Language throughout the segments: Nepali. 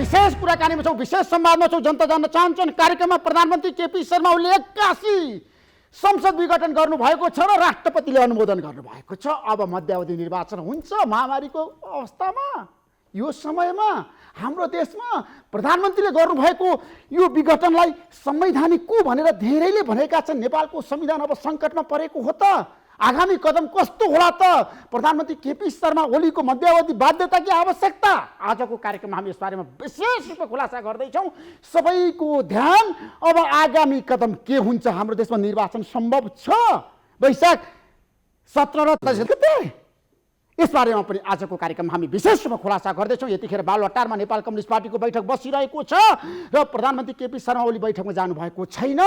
विशेष कुराकानीमा छौँ, विशेष संवादमा छौँ। जनता जान्न चाहन्छन् कार्यक्रममा प्रधानमन्त्री केपी शर्मा ओलीले 81 संसद विघटन गर्नुभएको छ र राष्ट्रपतिले अनुमोदन गर्नुभएको छ। अब मध्यावधि निर्वाचन हुन्छ महामारीको अवस्थामा। यो समयमा हाम्रो देशमा प्रधानमन्त्रीले गर्नुभएको यो विघटनलाई संवैधानिक को भनेर धेरैले भनेका छन्। नेपालको संविधान अब सङ्कटमा परेको हो त। आगामी कदम कस्तो होला त? प्रधानमन्त्री केपी शर्मा ओलीको मध्यावधि बाध्यता कि आवश्यकता? आजको कार्यक्रममा हामी यस बारेमा विशेष रूपमा खुलासा गर्दैछौँ। सबैको ध्यान अब आगामी कदम के हुन्छ? हाम्रो देशमा निर्वाचन सम्भव छ वैशाख 17 र 23 गते। यस बारेमा पनि आजको कार्यक्रममा हामी विशेष रूपमा खुलासा गर्दैछौँ। यतिखेर बालुवाटारमा नेपाल कम्युनिस्ट पार्टीको बैठक बसिरहेको छ र प्रधानमन्त्री केपी शर्मा ओली बैठकमा जानुभएको छैन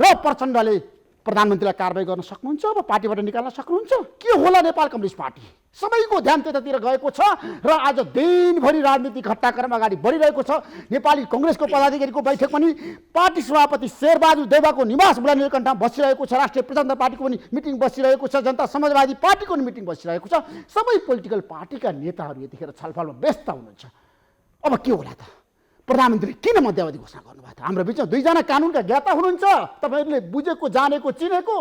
र प्रचण्डले प्रधानमन्त्रीलाई कारबाही गर्न सक्नुहुन्छ? अब पार्टीबाट निकाल्न सक्नुहुन्छ? के होला नेपाल कम्युनिस्ट पार्टी? सबैको ध्यान त्यतातिर गएको छ र आज दिनभरि राजनीतिक घटनाक्रम अगाडि बढिरहेको छ। नेपाली कङ्ग्रेसको पदाधिकारीको बैठक पनि पार्टी सभापति शेरबहादुर देउवाको निवास बुढा नीलकण्ठमा बसिरहेको छ। राष्ट्रिय प्रजातन्त्र पार्टीको पनि मिटिङ बसिरहेको छ। जनता समाजवादी पार्टीको पनि मिटिङ बसिरहेको छ। सबै पोलिटिकल पार्टीका नेताहरू यतिखेर छलफलमा व्यस्त हुनुहुन्छ। अब के होला त? प्रधानमन्त्रीले किन मध्यावधि घोषणा गर्नुभएको थियो? हाम्रो बिचमा दुईजना कानुनका ज्ञाता हुनुहुन्छ, तपाईँहरूले बुझेको जानेको चिनेको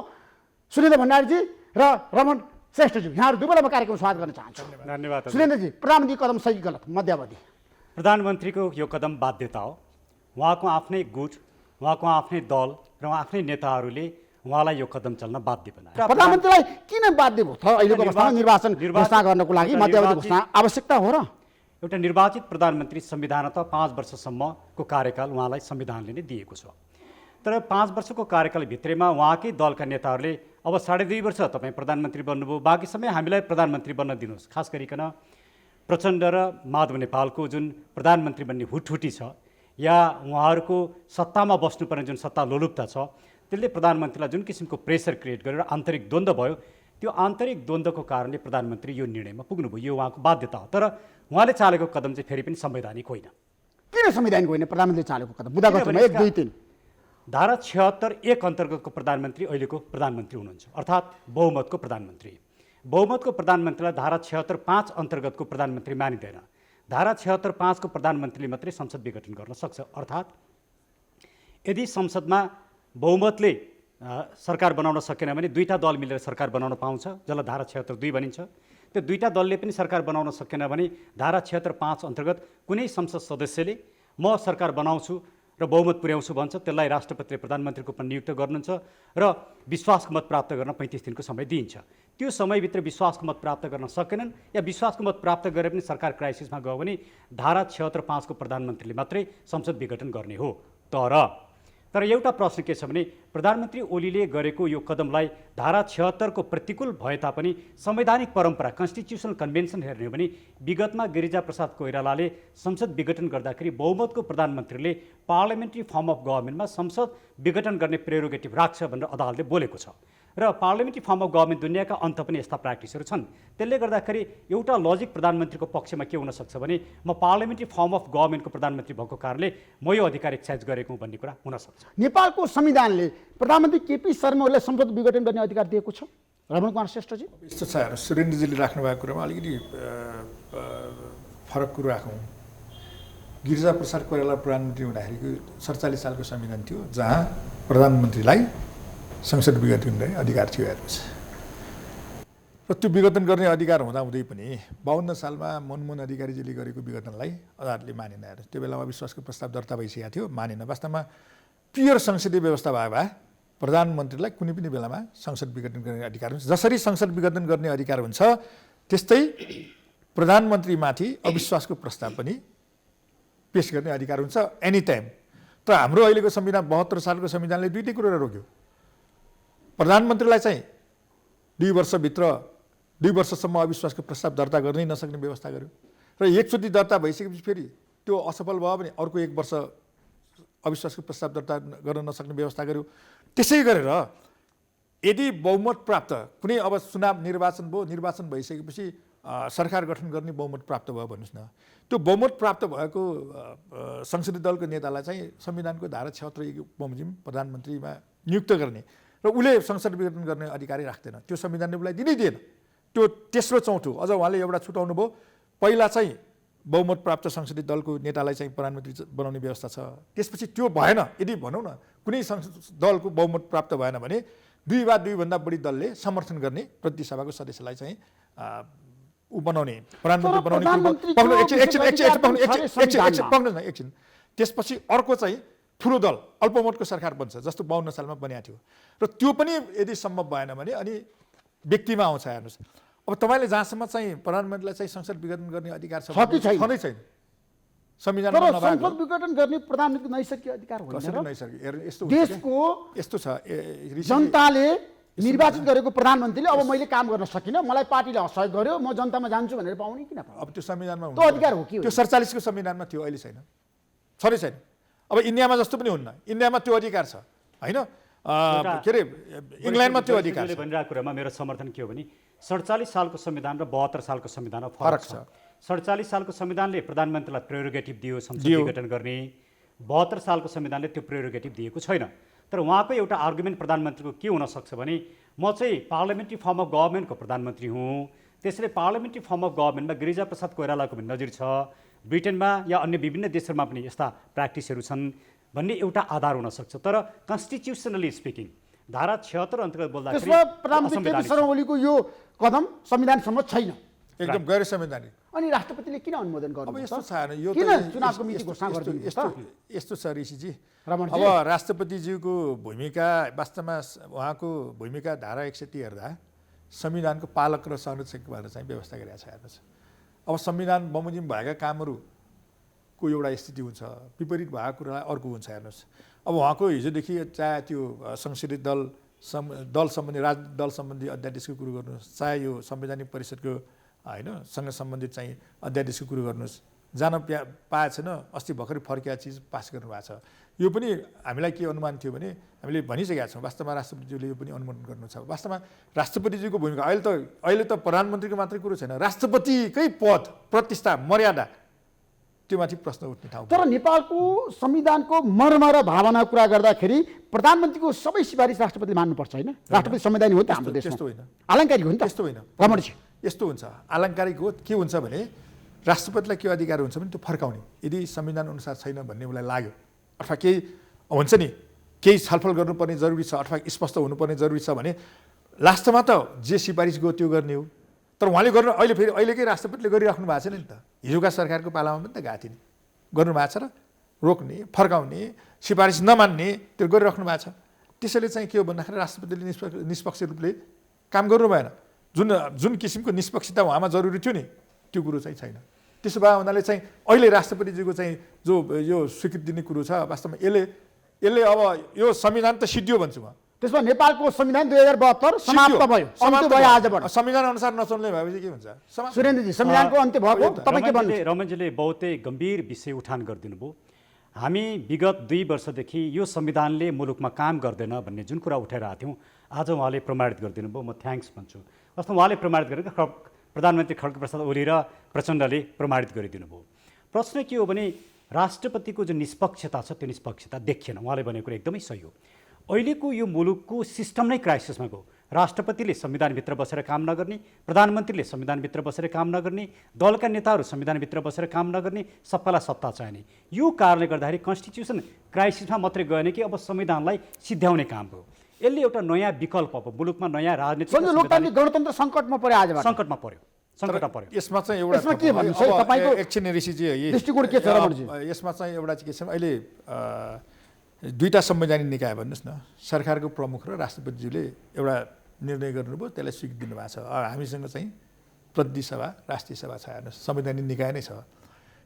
सुरेन्द्र भण्डारीजी र रमन श्रेष्ठजी, यहाँहरू दुवैलाई म कार्यक्रम स्वागत गर्न चाहन्छु। धन्यवाद। सुरेन्द्रजी, प्रधानमन्त्री कदम सही गलत मध्यावधि? प्रधानमन्त्रीको यो कदम बाध्यता हो। उहाँको आफ्नै गुट, उहाँको आफ्नै दल र उहाँ आफ्नै नेताहरूले उहाँलाई यो कदम चल्न बाध्य बनाए। प्रधानमन्त्रीलाई किन बाध्य भयो त? अहिलेको अवस्थामा निर्वाचन घोषणा गर्नको लागि मध्यावधि घोषणा आवश्यकता हो र? एउटा निर्वाचित प्रधानमन्त्री संविधानतः 5 वर्षसम्मको कार्यकाल उहाँलाई संविधानले नै दिएको छ। तर 5 वर्षको कार्यकालभित्रैमा उहाँकै दलका नेताहरूले अब 2.5 वर्ष तपाईँ प्रधानमन्त्री बन्नुभयो, बाँकी समय हामीलाई प्रधानमन्त्री बन्न दिनुहोस्। खास गरिकन प्रचण्ड र माधव नेपालको जुन प्रधानमन्त्री बन्ने हुटहुटी छ या उहाँहरूको सत्तामा बस्नुपर्ने जुन सत्ता लोलुपता छ, त्यसले प्रधानमन्त्रीलाई जुन किसिमको प्रेसर क्रिएट गरेर आन्तरिक द्वन्द्व भयो, त्यो आन्तरिक द्वन्द्वको कारणले प्रधानमन्त्री यो निर्णयमा पुग्नुभयो। यो उहाँको बाध्यता हो। तर उहाँले चालेको कदम चाहिँ फेरि पनि संवैधानिक होइन। किन संवैधानिक होइन प्रधानमन्त्रीले चालेको कदम? मुद्दा गर्छौँ 1, 2, 3। धारा 76(1) अन्तर्गतको प्रधानमन्त्री अहिलेको प्रधानमन्त्री हुनुहुन्छ, अर्थात् बहुमतको प्रधानमन्त्री। बहुमतको प्रधानमन्त्रीलाई धारा 76(5) अन्तर्गतको प्रधानमन्त्री मानिँदैन। धारा 76(5) को प्रधानमन्त्रीले मात्रै संसद विघटन गर्न सक्छ। अर्थात् यदि संसदमा बहुमतले सरकार बनाउन सकेन भने दुईटा दल मिलेर सरकार बनाउन पाउँछ, जसलाई धारा 76(2) भनिन्छ। त्यो दुईटा दलले पनि सरकार बनाउन सकेन भने धारा 76(5) अन्तर्गत कुनै संसद सदस्यले म सरकार बनाउँछु र बहुमत पुर्याउँछु भन्छ, त्यसलाई राष्ट्रपतिले प्रधानमन्त्रीको पनि नियुक्त गर्नुहुन्छ र विश्वासको मत प्राप्त गर्न 35 दिनको समय दिइन्छ। त्यो समयभित्र विश्वासको मत प्राप्त गर्न सकेनन् या विश्वासको मत प्राप्त गरे पनि सरकार क्राइसिसमा गयो भने धारा 76(5) को प्रधानमन्त्रीले मात्रै संसद विघटन गर्ने हो। तर एउटा प्रश्न के छ भने प्रधानमन्त्री ओलीले गरेको यो कदमलाई धारा 76 को प्रतिकूल भए तापनि संवैधानिक परम्परा कन्स्टिट्युसनल कन्भेन्सन हेर्ने हो भने विगतमा गिरिजाप्रसाद कोइरालाले संसद विघटन गर्दाखेरि बहुमतको प्रधानमन्त्रीले पार्लियामेन्ट्री फर्म अफ गभर्मेन्टमा संसद विघटन गर्ने प्रेरोगेटिभ राख्छ भनेर अदालतले बोलेको छ र पार्लियामेन्ट्री फर्म अफ गभर्मेन्ट दुनियाँका अन्त पनि यस्ता प्र्याक्टिसहरू छन्। त्यसले गर्दाखेरि एउटा लजिक प्रधानमन्त्रीको पक्षमा के हुन सक्छ भने म पार्लियामेन्ट्री फर्म अफ गभर्मेन्टको प्रधानमन्त्री भएको कारणले म यो अधिकार एक्सर्साइज गरेको हुँ भन्ने कुरा हुन सक्छ। नेपालको संविधानले प्रधानमन्त्री केपी शर्मा ओलीलाई संसद विघटन गर्ने अधिकार दिएको छ? रमण कुमार श्रेष्ठजी, यस्तो छ हेर, सुरेन्द्रजीले राख्नुभएको कुरामा अलिकति फरक कुरो राखौँ। गिरिजाप्रसाद कोइराला प्रधानमन्त्री हुँदाखेरिको 47 सालको संविधान थियो जहाँ प्रधानमन्त्रीलाई संसद विघटन गर्ने अधिकार थियो हेर्नुहोस्। र त्यो विघटन गर्ने अधिकार हुँदाहुँदै पनि 52 सालमा मनमोहन अधिकारीजीले गरेको विघटनलाई अदालतले मानेन। हेर्नुहोस्, त्यो बेलामा विश्वासको प्रस्ताव दर्ता भइसकेको थियो, मानेन। वास्तवमा प्योर संसदीय व्यवस्था भए प्रधानमन्त्रीलाई कुनै पनि बेलामा संसद विघटन गर्ने अधिकार हुन्छ। जसरी संसद विघटन गर्ने अधिकार हुन्छ त्यस्तै प्रधानमन्त्रीमाथि अविश्वासको प्रस्ताव पनि पेश गर्ने अधिकार हुन्छ एनी टाइम। तर हाम्रो अहिलेको संविधान 72 सालको संविधानले दुईटै कुरा रोक्यो। प्रधानमन्त्रीलाई चाहिँ 2 वर्षसम्म अविश्वासको प्रस्ताव दर्ता गर्नै नसक्ने व्यवस्था गर्यो र एकचोटि दर्ता भइसकेपछि फेरि त्यो असफल भयो भने अर्को 1 वर्ष अविश्वासको प्रस्ताव दर्ता गर्न नसक्ने व्यवस्था गर्यो। त्यसै गरेर यदि बहुमत प्राप्त कुनै अब चुनाव निर्वाचन भयो, निर्वाचन भइसकेपछि सरकार गठन गर्ने बहुमत प्राप्त भयो भन्नुहोस् न, त्यो बहुमत प्राप्त भएको संसदीय दलको नेतालाई चाहिँ संविधानको धारा 76 बमोजिम प्रधानमन्त्रीमा नियुक्त गर्ने र उसले संसद विघटन गर्ने अधिकारी राख्दैन। त्यो संविधानले उसलाई दिनै दिएन। त्यो तेस्रो चौथो अझ उहाँले एउटा छुटाउनु भयो। पहिला चाहिँ बहुमत प्राप्त संसदीय दलको नेतालाई चाहिँ प्रधानमन्त्री बनाउने व्यवस्था छ। त्यसपछि त्यो भएन, यदि भनौँ न कुनै दलको बहुमत प्राप्त भएन भने 2 वा 2 भन्दा बढी दलले समर्थन गर्ने प्रतिनिधि सभाको सदस्यलाई चाहिँ बनाउने प्रधानमन्त्री बनाउने एकछिन। त्यसपछि अर्को चाहिँ ठुलो दल अल्पमतको सरकार बन्छ, जस्तो 52 सालमा बनिएको थियो। र त्यो पनि यदि सम्भव भएन भने अनि व्यक्तिमा आउँछ। हेर्नुहोस्, अब तपाईँले जहाँसम्म चाहिँ प्रधानमन्त्रीलाई चाहिँ संसद विघटन गर्ने अधिकार छ कि छैन? छँदै छैन। संविधानमा नभएको संसद विघटन गर्ने प्रधानमन्त्रीको नैसर्गिक अधिकार होइन कसरी र? नैसर्गिक यस्तो देशको यस्तो छ जनताले निर्वाचित गरेको प्रधानमन्त्रीले अब मैले काम गर्न सकिनँ, मलाई पार्टीले असहयोग गर्यो, म जनतामा जान्छु भनेर पाउने किन पाउने? अब त्यो संविधानमा त्यो अधिकार हो कि? त्यो 47 को संविधानमा थियो, अहिले छैन, छँदै छैन। अब इन्डियामा जस्तो पनि हुन्न, इन्डियामा त्यो अधिकार छ होइन, के अरे इङ्ल्यान्डमा त्यो अधिकार छ। भनिरहेको कुरामा मेरो समर्थन के हो भने 47 सालको संविधान र 72 सालको संविधानमा फरक छ। 47 सालको संविधानले प्रधानमन्त्रीलाई प्रेरोगेटिभ दियो संसद विघटन गर्ने, 72 सालको संविधानले त्यो प्रेरोगेटिभ दिएको छैन। तर उहाँको एउटा आर्गुमेन्ट प्रधानमन्त्रीको के हुनसक्छ भने म चाहिँ पार्लियामेन्ट्री फर्म अफ गभर्मेन्टको प्रधानमन्त्री हुँ, त्यसैले पार्लियामेन्ट्री फर्म अफ गभर्मेन्टमा गिरिजाप्रसाद कोइरालाको पनि नजिर छ, ब्रिटेनमा या अन्य विभिन्न देशहरूमा पनि यस्ता प्र्याक्टिसहरू छन् भन्ने एउटा आधार हुनसक्छ। तर कन्स्टिट्युसनली स्पिकिङ धारा 76 अन्तर्गत बोल्दाखेरि त्यसमा प्रधानमन्त्री केपी शर्मा ओलीको यो कदम संविधानसम्म छैन, एकदम गैर संवैधानिक। अनि राष्ट्रपतिले किन अनुमोदन गर्नु? अब यस्तो छ यो किन चुनावको मिति घोषणा गरिदिनु? यस्तो छ ऋषिजी, रमणजी, अब राष्ट्रपतिज्यूको भूमिका वास्तवमा उहाँको भूमिका धारा 103 हेर्दा संविधानको पालक र संरक्षक भनेर चाहिँ व्यवस्था गरिएको छ। हेर्नुहोस्, अब संविधान बमोजिम भएका कामहरूको एउटा स्थिति हुन्छ, विपरीत भएको कुरा अर्को हुन्छ। हेर्नुहोस्, अब उहाँको हिजोदेखि चाहे त्यो संसदीय दल सम्बन्धी राजनीतिक दल सम्बन्धी अध्यादेशको कुरो गर्नुहोस्, चाहे यो संवैधानिक परिषदको होइन सँग सम्बन्धित चाहिँ अध्यादेशको कुरो गर्नुहोस्, जान पाएको छैन, अस्ति भर्खरै फर्किया चिज पास गर्नुभएको छ। यो पनि हामीलाई के अनुमान थियो भने हामीले भनिसकेका छौँ, वास्तवमा राष्ट्रपतिज्यूले यो पनि अनुमोदन गर्नु छ। वास्तवमा राष्ट्रपतिज्यूको भूमिका अहिले त प्रधानमन्त्रीको मात्रै कुरो छैन, राष्ट्रपतिकै पद प्रतिष्ठा मर्यादा त्यो माथि प्रश्न उठ्ने ठाउँ। तर नेपालको संविधानको मर्म र भावना कुरा गर्दाखेरि प्रधानमन्त्रीको सबै सिफारिस राष्ट्रपतिले मान्नुपर्छ होइन? राष्ट्रपति संवैधानिक हो त हाम्रो देशमा, त्यस्तो होइन, आलङ्कारिक हो नि त? त्यस्तो होइन रमणजी, यस्तो हुन्छ आलङ्कारिक हो। के हुन्छ भने राष्ट्रपतिलाई के अधिकार हुन्छ भने त्यो फर्काउने, यदि संविधान अनुसार छैन भन्ने उसलाई लाग्यो अथवा केही हुन्छ नि केही छलफल गर्नुपर्ने जरुरी छ अथवा स्पष्ट हुनुपर्ने जरुरी छ भने लास्टमा त जे सिफारिस गयो त्यो गर्ने हो। तर उहाँले गर्नु अहिलेकै राष्ट्रपतिले गरिराख्नु भएको छैन नि त, हिजोका सरकारको पालामा पनि त गएको थियो नि, गर्नुभएको छ र रोक्ने फर्काउने सिफारिस नमान्ने त्यो गरिराख्नु भएको छ। त्यसैले चाहिँ के हो भन्दाखेरि राष्ट्रपतिले निष्पक्ष रूपले काम गर्नु भएन, जुन किसिमको निष्पक्षता उहाँमा जरुरी थियो नि त्यो कुरो चाहिँ छैन। त्यसो भए उनीहरूले चाहिँ अहिले राष्ट्रपतिजीको चाहिँ जो यो स्वीकृति दिने कुरो छ वास्तवमा यसले अब यो संविधान त सिद्धियो भन्छु म। त्यसमा नेपालको संविधान 2072 समाप्त भयो, अन्त्य भयो आजबाट। संविधान अनुसार नचल्ने भएपछि के हुन्छ? सुरेन्द्रजी, संविधानको अन्त्य भएको तपाईँ के भन्नुहुन्छ? रमणजीले बहुतै गम्भीर विषय उठान गरिदिनु भयो। हामी विगत 2 वर्षदेखि यो संविधानले मुलुकमा काम गर्दैन भन्ने जुन कुरा उठाइरहेको थियौँ, आज उहाँले प्रमाणित गरिदिनु भयो, म थ्याङ्क्स भन्छु। वास्तवमा उहाँले प्रमाणित गरेको प्रधानमन्त्री खड्गप्रसाद ओली र प्रचण्डले प्रमाणित गरिदिनु भयो। प्रश्न के हो भने राष्ट्रपतिको जुन निष्पक्षता छ त्यो निष्पक्षता देखिएन, उहाँले भनेको कुरा एकदमै सही हो। अहिलेको यो मुलुकको सिस्टम नै क्राइसिसमा गयो। राष्ट्रपतिले संविधानभित्र बसेर काम नगर्ने, प्रधानमन्त्रीले संविधानभित्र बसेर काम नगर्ने, दलका नेताहरू संविधानभित्र बसेर काम नगर्ने, सबैलाई सत्ता चाहिने। यो कारणले गर्दाखेरि कन्स्टिट्युसन क्राइसिसमा मात्रै गएन कि अब संविधानलाई सिद्ध्याउने काम भयो। यसले एउटा नयाँ विकल्प अब मुलुकमा नयाँ राजनीतिक लोकतान्त्रिक गणतन्त्र सङ्कटमा पर्यो, आजबाट सङ्कटमा पर्यो, सङ्कटमा पर्यो। यसमा चाहिँ एउटा के भन्नुहुन्छ तपाईको एकछिन ऋषिजी दृष्टिकोण के छ रमणजी? यसमा चाहिँ एउटा के छ अहिले दुईटा संवैधानिक निकाय भन्नुहोस् न, सरकारको प्रमुख र राष्ट्रपतिज्यूले एउटा निर्णय गर्नुभयो, त्यसलाई स्वीकृति दिनुभएको छ। हामीसँग चाहिँ प्रतिनिधि सभा राष्ट्रिय सभा छ, हेर्नुहोस् संवैधानिक निकाय नै छ।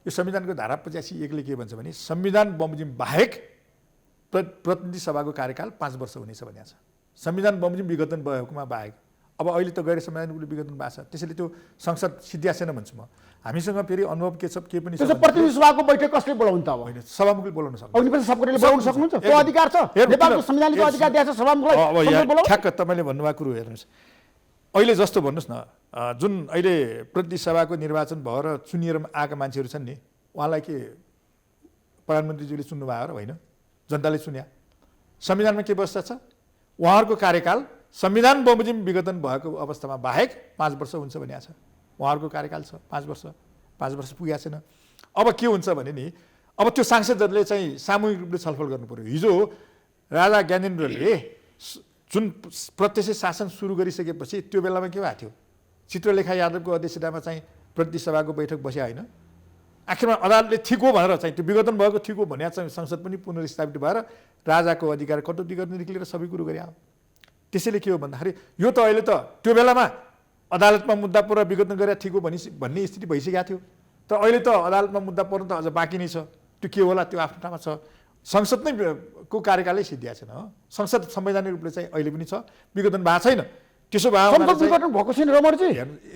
यो संविधानको धारा 85 एकले के भन्छ भने संविधान बमोजिम बाहेक प्रतिनिधि सभाको कार्यकाल 5 वर्ष हुनेछ भनेको छ। संविधान बमोजिम विघटन भएकोमा बाहेक। अब अहिले त गैर संवैधानिक रूपले विघटन भएको छ, त्यसैले त्यो संसद सिद्धिया छैन भन्छु म। हामीसँग फेरि अनुभव के छ के पनि छ। प्रतिनिधि सभाको बैठक कसले बोलाउनु त? अब होइन, सभामुखले बोलाउन सक्छ। अनि पनि सबैले बोलाउन सक्नुहुन्छ, त्यो अधिकार छ, नेपालको संविधानको अधिकार दिएको छ सभामुखलाई। अब ठ्याक्क तपाईँले भन्नुभएको कुरो हेर्नुहोस्, अहिले जस्तो भन्नुहोस् न, जुन अहिले प्रतिनिधि सभाको निर्वाचन भएर चुनिएर आएका मान्छेहरू छन् नि, उहाँलाई के प्रधानमन्त्रीज्यूले चुन्नुभयो र होइन? जनताले चुन्या। संविधानमा के व्यवस्था छ? उहाँहरूको कार्यकाल संविधान बमोजिम विघटन भएको अवस्थामा बाहेक 5 वर्ष हुन्छ भनिएको छ। उहाँहरूको कार्यकाल छ 5 वर्ष। 5 वर्ष पुगेको छैन। अब के हुन्छ भने नि अब त्यो सांसदहरूले चाहिँ सामूहिक रूपले छलफल गर्नु पर्यो। हिजो राजा ज्ञानेन्द्रले जुन प्रत्यक्ष शासन सुरु गरिसकेपछि त्यो बेलामा के भएको थियो, चित्रलेखा यादवको अध्यक्षतामा चाहिँ प्रतिनिधि सभाको बैठक बस्या होइन। आखिरमा अदालतले ठिक हो भनेर चाहिँ त्यो विघटन भएको ठिक हो भने चाहिँ संसद पनि पुनर्स्थापित भएर राजाको अधिकार कटौती गर्नेदेखि लिएर सबै कुरो गरे। त्यसैले के हो भन्दाखेरि यो त अहिले त त्यो बेलामा अदालतमा मुद्दा परेर विघटन गरेर ठिक हो भन्ने स्थिति भइसकेको थियो। तर अहिले त अदालतमा मुद्दा पर्नु त अझ बाँकी नै छ। त्यो के होला त्यो आफ्नो ठाउँमा छ। संसद नै को कार्यकालले सिद्धिएको छैन। संसद संवैधानिक रूपले चाहिँ अहिले पनि छ, विघटन भएको छैन। त्यसो भए संसद विघटन भएको छैन रमणजी।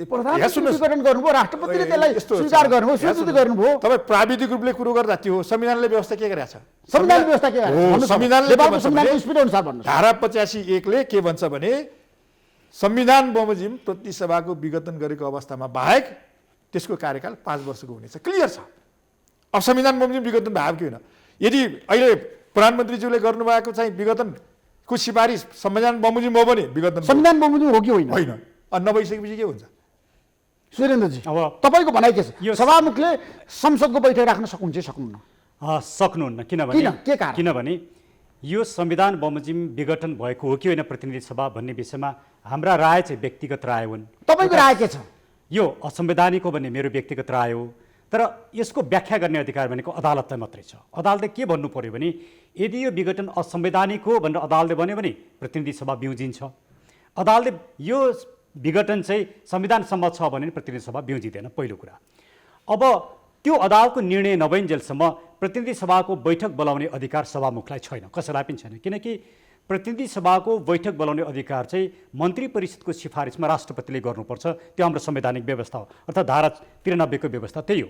प्रधानमन्त्री विघटन गर्नुभयो, राष्ट्रपतिले त्यसलाई स्वीकार गर्नुभयो, स्वीकृति गर्नुभयो। तपाईँ प्राविधिक रूपले कुरो गर्दा त्यो संविधानले व्यवस्था के गरेको छ? संविधान व्यवस्था के हो, संविधानले स्पिड अनुसार भन्नु। धारा 85(1) ले के भन्छ भने संविधान बमोजिम प्रतिनिधि सभाको विघटन गरेको अवस्थामा बाहेक त्यसको कार्यकाल 5 वर्षको हुनेछ। क्लियर छ। अब संविधान बमोजिम विघटन भएको कि होइन? यदि अहिले प्रधानमन्त्रीज्यूले गर्नुभएको चाहिँ विघटनको सिफारिस संविधान बमोजिम हो भने विघटन संविधान बमोजिम हो कि होइन? होइन। अनि नभइसकेपछि के हुन्छ? सुरेन्द्रजी अब तपाईँको भनाइ के छ? सभामुखले संसदको बैठक राख्न सक्नुहुन्छ सक्नुहुन्न? सक्नुहुन्न। किनभने यो संविधान बमोजिम विघटन भएको हो कि होइन प्रतिनिधि सभा भन्ने विषयमा हाम्रा राय चाहिँ व्यक्तिगत राय हुन्। तपाईँको राय के छ? यो असंवैधानिक हो भन्ने मेरो व्यक्तिगत राय हो। तर यसको व्याख्या गर्ने अधिकार भनेको अदालतलाई मात्रै छ। अदालतले के भन्नु पर्यो भने यदि यो विघटन असंवैधानिक हो भनेर अदालतले भन्यो भने प्रतिनिधि सभा बिउजिन्छ। अदालतले यो विघटन चाहिँ संविधान सम्मत छ भने प्रतिनिधि सभा बिउजिँदैन, पहिलो कुरा। अब त्यो अदालतको निर्णय नभइन्जेलसम्म प्रतिनिधि सभाको बैठक बोलाउने अधिकार सभामुखलाई छैन, कसैलाई पनि छैन। किनकि प्रतिनिधि सभाको बैठक बोलाउने अधिकार चाहिँ मन्त्री परिषदको सिफारिसमा राष्ट्रपतिले गर्नुपर्छ। त्यो हाम्रो संवैधानिक व्यवस्था हो, अर्थात् धारा 93 को व्यवस्था त्यही हो।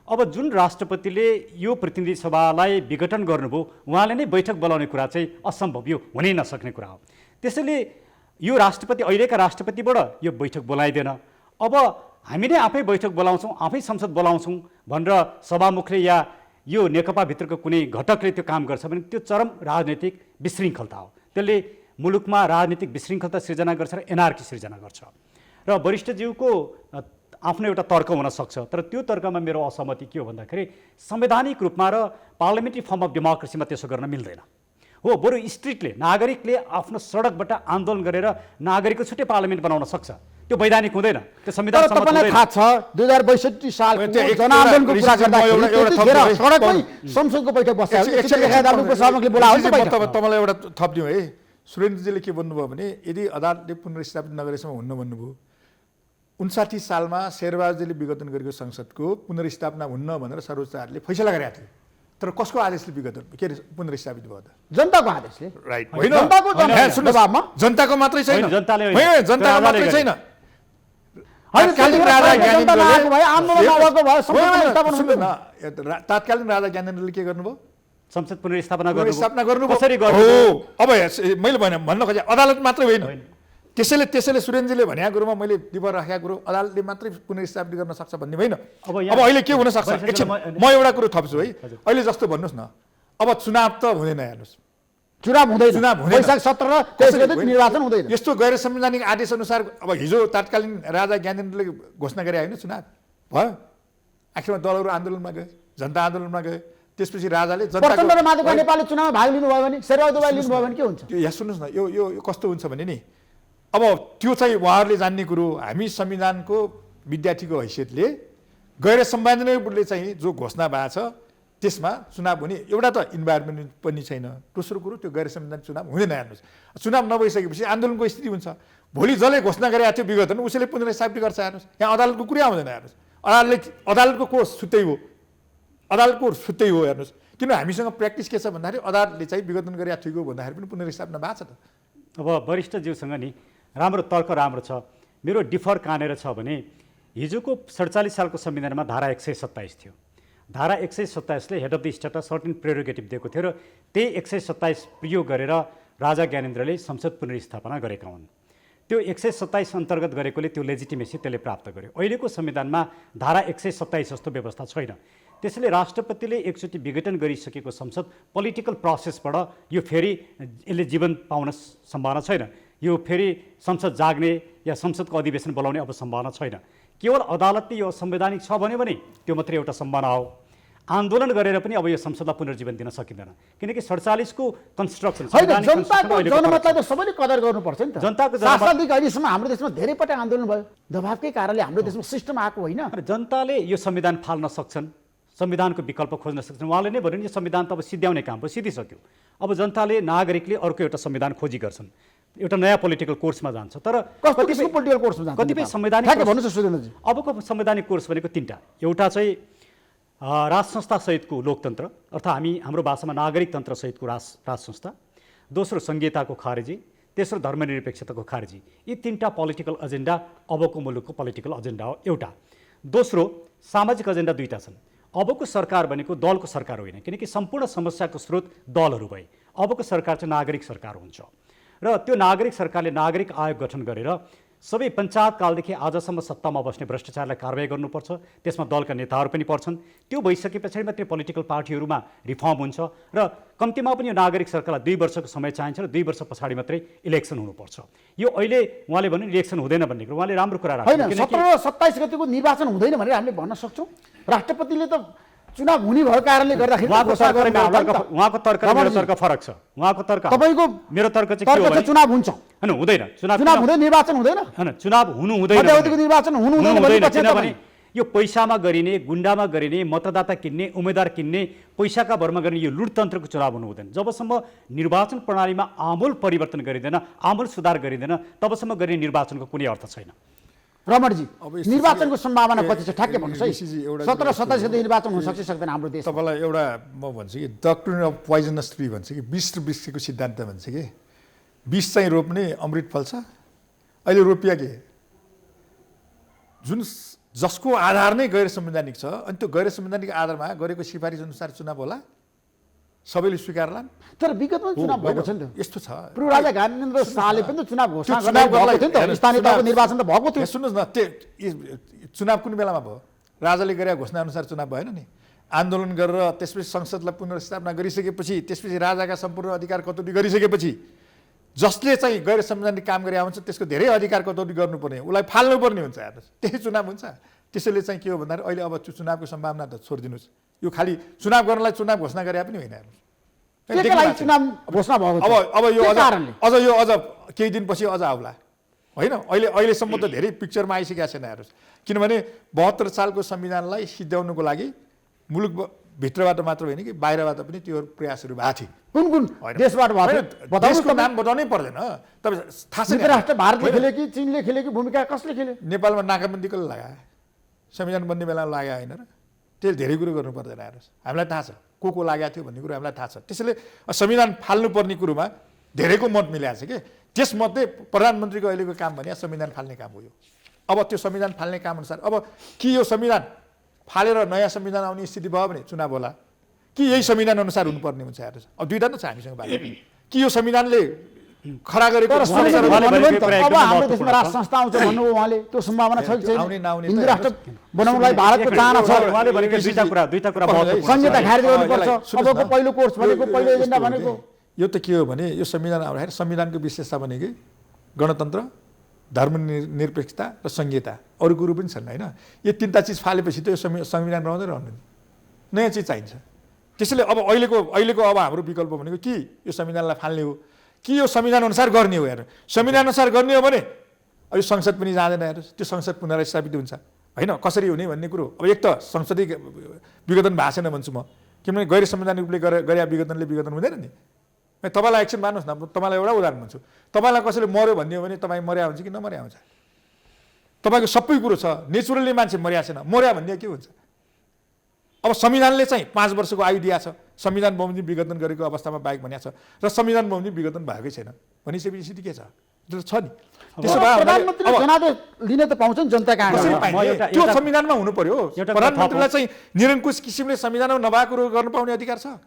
अब जुन राष्ट्रपतिले यो प्रतिनिधि सभालाई विघटन गर्नुभयो उहाँले नै बैठक बोलाउने कुरा चाहिँ असम्भव, यो हुनै नसक्ने कुरा हो। त्यसैले यो राष्ट्रपति अहिलेका राष्ट्रपतिबाट यो बैठक बोलाइँदैन। अब हामी नै आफै बैठक बोलाउँछौँ, आफै संसद बोलाउँछौँ भनेर सभामुखले या यो नेकपाभित्रको कुनै घटकले त्यो काम गर्छ भने त्यो चरम राजनैतिक विशृङ्खलता हो। त्यसले मुलुकमा राजनीतिक विशृङ्खलता सिर्जना गर्छ र एनार्की सिर्जना गर्छ। र वरिष्ठज्यूको आफ्नो एउटा तर्क हुनसक्छ, तर त्यो तर्कमा मेरो असहमति के हो भन्दाखेरि संवैधानिक रूपमा र पार्लियामेन्ट्री फर्म अफ डेमोक्रेसीमा त्यसो गर्न मिल्दैन। हो, बरु स्ट्रिक्टले नागरिकले आफ्नो सडकबाट आन्दोलन गरेर नागरिकको छुट्टै पार्लियामेन्ट बनाउन सक्छ, त्यो वैधानिक हुँदैन, त्यो संविधान सम्मत हुँदैन। तपाईँलाई थाहा छ 2062 सालको जनआन्दोलनको कुरा गर्दाखेरि सडकमै संसदको बैठक बस्यो। तपाईँलाई एउटा थप दिउँ है। सुरेन्द्रजीले के भन्नुभयो भने यदि अदालतले पुनर्स्थापित नगरेसम्म हुन्न भन्नुभयो। 59 सालमा शेरबहादुरजीले विघटन गरेको संसदको पुनर्स्थापना हुन्न भनेर सर्वोच्च अदालतले फैसला गरेका थियो। तर कसको आदेशले विघटन के अरे पुनर्स्थापित भयो त? जनताको आदेशले। राइट होइन, जनताको मात्रै छैन, जनताको मात्रै छैन। तात्कालीन राजा ज्ञानेन्द्रले के गर्नुभयो? संसद पुनर्स्थापना गर्नुभयो। कसरी गर्नुभयो? अब मैले भन्न खोजेँ अदालत मात्रै होइन। त्यसैले सुरेन्द्रजीले भनेको कुरोमा मैले दिबर राखेको कुरो अदालतले मात्रै पुनर्स्थापित गर्न सक्छ भन्ने होइन। अब अहिले के हुन सक्छ? एकछिन म एउटा कुरो थप्छु है। अहिले जस्तो भन्नुहोस् न, अब चुनाव त हुँदैन, हेर्नुहोस् चुनाव हुँदैन, वैशाख 17 निर्वाचन हुँदैन। यस्तो गैर संवैधानिक आदेश अनुसार अब हिजो तात्कालीन राजा ज्ञानेन्द्रले घोषणा गरे होइन, चुनाव भयो। आखिरमा दलहरू आन्दोलनमा गए, जनता आन्दोलनमा गए। त्यसपछि राजाले प्रचण्ड र माधव नेपालले चुनावमा भाग लिनुभयो भने, शेरबहादुरले लिनुभयो भने के हुन्छ? त्यो यहाँ सुन्नुहोस् न, यो कस्तो हुन्छ भने नि अब त्यो चाहिँ उहाँहरूले जान्ने कुरो। हामी संविधानको विद्यार्थीको हैसियतले गैर संवैधानिक रूपले चाहिँ जो घोषणा भएको छ त्यसमा चुनाव हुने एउटा त इन्भाइरोमेन्ट पनि छैन। दोस्रो कुरो त्यो गैर संवैधानिक चुनाव हुँदैन। हेर्नुहोस्, चुनाव नभइसकेपछि आन्दोलनको स्थिति हुन्छ। भोलि जसले घोषणा गरेको थियो विघटन उसैले पुनर्स्थापित गर्छ। हेर्नुहोस्, यहाँ अदालतको कुरै आउँदैन। हेर्नुहोस्, अदालतको कोर्स छुट्टै हो, अदालतको छुट्टै हो। हेर्नुहोस्, किन हामीसँग प्र्याक्टिस के छ भन्दाखेरि अदालतले चाहिँ विघटन गरेको ठिक हो भन्दाखेरि पनि पुनर्स्थापना भएको छ त। अब वरिष्ठज्यूसँग नि राम्रो तर्क राम्रो छ। मेरो डिफर कहाँनिर छ भने हिजोको 47 सालको संविधानमा धारा 127 थियो। धारा 127ले head of the state certain prerogative दिएको थियो र त्यही 127 प्रयोग गरेर राजा ज्ञानेन्द्रले संसद पुनर्स्थापना गरेका हुन्। त्यो 127 अन्तर्गत गरेकोले त्यो लेजिटिमेसी त्यसले प्राप्त गर्यो। अहिलेको संविधानमा धारा 127 जस्तो व्यवस्था छैन। त्यसैले राष्ट्रपतिले एकचोटि विघटन गरिसकेको संसद पोलिटिकल प्रोसेसबाट यो फेरि यसले जीवन पाउन सम्भावना छैन। यो फेरि संसद जाग्ने या संसदको अधिवेशन बोलाउने अब सम्भावना छैन। केवल अदालतले यो संवैधानिक छ भन्यो भने त्यो मात्रै एउटा सम्भावना हो। आन्दोलन गरेर पनि अब यो संसदलाई पुनर्जीवन दिन सकिँदैन, किनकि 47 को कन्स्ट्रक्सन जनताको जनमतलाई त सबैले कदर गर्नुपर्छ नि त। जनताको शासनदेखि अहिलेसम्म हाम्रो देशमा धेरै पटक आन्दोलन भयो, दबावकै कारणले हाम्रो देशमा सिस्टम आएको होइन। जनताले यो संविधान फाल्न सक्छन्, संविधानको विकल्प खोज्न सक्छन्। उहाँले नै भन्यो नि यो संविधान त अब सिद्ध्याउने काम भयो, सिद्धिसक्यो। अब जनताले नागरिकले अर्को एउटा संविधान खोजी गर्छन्, एउटा नयाँ पोलिटिकल कोर्समा जान्छ। तर कतिपय पोलिटिकल कोर्समा जान्छ, कतिपय संवैधानिक भन्नुहोस् सुजनजी। अबको संवैधानिक कोर्स भनेको 3टा। एउटा चाहिँ राज संस्था सहितको लोकतन्त्र, अर्थात् हाम्रो भाषामा नागरिक तन्त्र सहितको राज संस्था। दोस्रो संघीयताको खारेजी, तेस्रो धर्मनिरपेक्षताको खारेजी। यी 3टा पोलिटिकल एजेन्डा अबको मुलुकको पोलिटिकल एजेन्डा हो एउटा। दोस्रो सामाजिक एजेन्डा 2टा छन्। अबको सरकार भनेको दलको सरकार होइन, किनकि सम्पूर्ण समस्याको स्रोत दलहरू भए। अबको सरकार चाहिँ नागरिक सरकार हुन्छ र त्यो नागरिक सरकारले नागरिक आयोग गठन गरेर सबै पञ्चायत कालदेखि आजसम्म सत्तामा बस्ने भ्रष्टाचारलाई कारबाही गर्नुपर्छ। त्यसमा दलका नेताहरू पनि पर्छन्। त्यो भइसके पछाडि मात्रै पोलिटिकल पार्टीहरूमा रिफर्म हुन्छ र कम्तीमा पनि यो नागरिक सरकारलाई 2 वर्षको समय चाहिन्छ र 2 वर्ष पछाडि मात्रै इलेक्सन हुनुपर्छ। यो अहिले उहाँले भन्नु इलेक्सन हुँदैन भन्ने कुरो उहाँले राम्रो कुरा राख्नु होइन। 17 र 27 गतिको निर्वाचन हुँदैन भनेर हामीले भन्न सक्छौँ। राष्ट्रपतिले त चुनाव हुने भएको कारणले गर्दाखेरि उहाँको तर्क र मेरो तर्क फरक छ। उहाँको तर्क तपाईको मेरो तर्क चाहिँ के हो भने चुनाव हुन्छ हैन, हुँदैन। चुनाव हुँदैन, निर्वाचन हुँदैन। हैन, चुनाव हुनु हुँदैन, मध्यावधिको निर्वाचन हुनु हुँदैन किनभने यो पैसामा गरिने, गुण्डामा गरिने, मतदाता किन्ने, उम्मेदवार किन्ने, पैसाका भरमा गर्ने यो लुटतन्त्रको चुनाव हुनु हुँदैन। जबसम्म निर्वाचन प्रणालीमा आमूल परिवर्तन गरिँदैन, आमूल सुधार गरिँदैन, तबसम्म गर्ने निर्वाचनको कुनै अर्थ छैन। रमणजी, निर्वाचनको सम्भावना कति छ ठ्याक्कै भन्नुहोस् है। 17 27 गते निर्वाचन हुन सक्छ सक्दैन हाम्रो देशमा? तपाईँलाई एउटा म भन्छु कि डक्ट्रिन अफ पोइजनस ट्री भन्छ कि विष र वृक्षको सिद्धान्त भन्छ कि विष चाहिँ रोप्ने अमृत फल्छ। अहिले रोपिया के जुन जसको आधार नै गैर संवैधानिक छ, अनि त्यो गैर संवैधानिक आधारमा गरेको सिफारिस अनुसार चुनाव होला, सबैले स्वीकारलान्। तर विगतमा चुनाव भएको छ नि त। यस्तो छ, पूर्व राजा ज्ञानेन्द्र शाहले पनि त चुनाव घोषणा गर्नुभएको थियो नि त। स्थानीय तहको निर्वाचन त भएको थियो। सुन्नुहोस् न, चुनाव कुन बेलामा भयो? राजाले गरेका घोषणा अनुसार चुनाव भएन नि। आन्दोलन गरेर त्यसपछि संसदलाई पुनर्स्थापना गरिसकेपछि, त्यसपछि राजाका सम्पूर्ण अधिकार कटौती गरिसकेपछि जसले चाहिँ गैर संवैधानिक काम गरे हुन्छ त्यसको धेरै अधिकार कटौती गर्नुपर्ने, उसलाई फाल्नुपर्ने हुन्छ। हेर्नुहोस्, त्यही चुनाव हुन्छ। त्यसैले चाहिँ के हो भन्दाखेरि अहिले अब चुनावको सम्भावना त छोडिदिनुहोस्। यो खालि चुनाव गर्नलाई चुनाव घोषणा गरे पनि होइन। चुनाव घोषणा भएको अब यो अझ केही दिनपछि अझ आउला होइन। अहिलेसम्म त धेरै पिक्चरमा आइसकेको छैन। हेर्नुहोस्, किनभने 72 सालको संविधानलाई सिद्ध्याउनुको लागि मुलुक भित्रबाट मात्र होइन कि बाहिरबाट पनि त्यो प्रयासहरू भएको थियो। कुन देशबाट भएको? देशको नाम बताउनै पर्दैन। तपाईँ थाहा छैन राष्ट्र भारतले खेले कि चीनले खेले कि भूमिका कसले खेले? नेपालमा नाकाबन्दी कसले लगाए? संविधान बन्ने बेलामा लाग्यो होइन र? त्यसले धेरै कुरो गर्नु पर्दैन। हेर्नुहोस्, हामीलाई थाहा छ को लागेको थियो भन्ने कुरो हामीलाई थाहा छ। त्यसैले संविधान फाल्नुपर्ने कुरोमा धेरैको मत मिलाएको छ कि त्यसमध्ये प्रधानमन्त्रीको अहिलेको काम भने संविधान फाल्ने काम हो। यो अब त्यो संविधान फाल्ने काम अनुसार अब कि यो संविधान फालेर नयाँ संविधान आउने स्थिति भयो भने चुनाव होला, कि यही संविधान अनुसार हुनुपर्ने हुन्छ? हेर्नुहोस्, अब दुईवटा त छ हामीसँग बाटो। कि यो संविधानले खडा गरेको अब हाम्रो देशमा राष्ट्र संस्था आउँछ भन्नुभयो उहाँले, त्यो सम्भावना छ कि छैन? हिन्दू राष्ट्र बनाउनलाई भारतको चाहना छ। उहाँले भनेको दुईटा कुरा संहिता खारेज गर्नुपर्छ। अबको पहिलो कोर्स भनेको, पहिलो एजेन्डा भनेको यो त के हो भने यो संविधान आउँदाखेरि संविधानको विशेषता भनेको गणतन्त्र, धर्मनिरपेक्षता र संहिता, अरू कुरो पनि छन् होइन। यो 3टा चिज फालेपछि त यो संविधान रहँदै रहँदैन, नयाँ चिज चाहिन्छ। त्यसैले अब अहिलेको अब हाम्रो विकल्प भनेको कि यो संविधानलाई फाल्ने हो कि यो संविधान अनुसार गर्ने हो। हेर्नु, संविधान अनुसार गर्ने हो भने अब संसद पनि जाँदैन। हेर्नुहोस्, त्यो संसद पुनर्स्थापित हुन्छ होइन, कसरी हुने भन्ने कुरो। अब एक त संसदीय विघटन भएको छैन भन्छु म, किनभने गैर संवैधानिक रूपले गरे विघटनले विघटन हुँदैन नि। तपाईँलाई एकछिन मान्नुहोस् न, तपाईँलाई एउटा उदाहरण भन्छु। तपाईँलाई कसैले मर्यो भनिदियो भने तपाईँ मर्या हुन्छ कि नमर्या हुन्छ? तपाईँको सबै कुरो छ, नेचुरली मान्छे मर्या छैन, मर्या भनिदियो के हुन्छ? अब संविधानले चाहिँ 5 वर्षको आयु दिएको छ, संविधान बमोजिम विघटन गरेको अवस्थामा बाहेक भनिएको छ, र संविधान बमोजिम विघटन भएकै छैन भनिसकेपछि स्थिति के छ? त्यो छ नि। त्यसो भए प्रधानमन्त्रीले जनादेश लिन त पाउँछ नि जनताका आग्रह। त्यो संविधानमा हुनु पर्यो। प्रधानमन्त्रीलाई चाहिँ निरङ्कुश किसिमले संविधानमा नभएको कुरो गर्न पाउने अधिकार छ।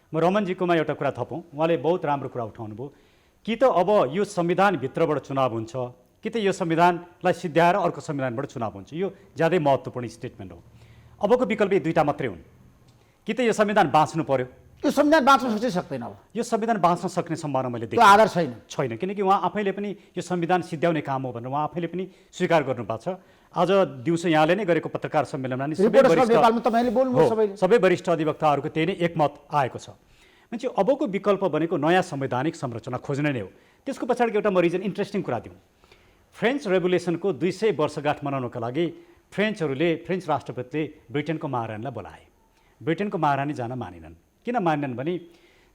म रमनजीकोमा एउटा कुरा थपौँ, उहाँले बहुत राम्रो कुरा उठाउनु भयो कि त अब यो संविधानभित्रबाट चुनाव हुन्छ कि त यो संविधानलाई सिद्ध्याएर अर्को संविधानबाट चुनाव हुन्छ। यो ज्यादै महत्त्वपूर्ण स्टेटमेन्ट हो। अबको विकल्प दुईवटा मात्रै हुन्, कि त यो संविधान बाँच्नु पर्यो यो संविधान बाँच्न सक्छ सक्दैन अब यो संविधान बाँच्न सक्ने सम्भावना मैले त्यो देखेँ आधार छैन। छैन, किनकि उहाँ आफैले पनि यो संविधान सिद्ध्याउने काम हो भनेर उहाँ आफैले पनि स्वीकार गर्नुभएको छ। आज दिउँसो यहाँले नै गरेको पत्रकार सम्मेलनमा नि नेपालमा तपाईँले बोल्नु सबैले सबै वरिष्ठ अधिवक्ताहरूको त्यही नै एकमत आएको छ। मान्छे अबको विकल्प भनेको नयाँ संवैधानिक संरचना खोज्ने नै हो। त्यसको पछाडिको एउटा म रिजन इन्ट्रेस्टिङ कुरा दिउँ। फ्रेन्च रेभोल्युसनको 200 वर्षगाँठ मनाउनको लागि फ्रेन्च राष्ट्रपतिले ब्रिटेनको महारानीलाई बोलाए। ब्रिटेनको महारानी जान मानेनन्। किन मानेनन् भने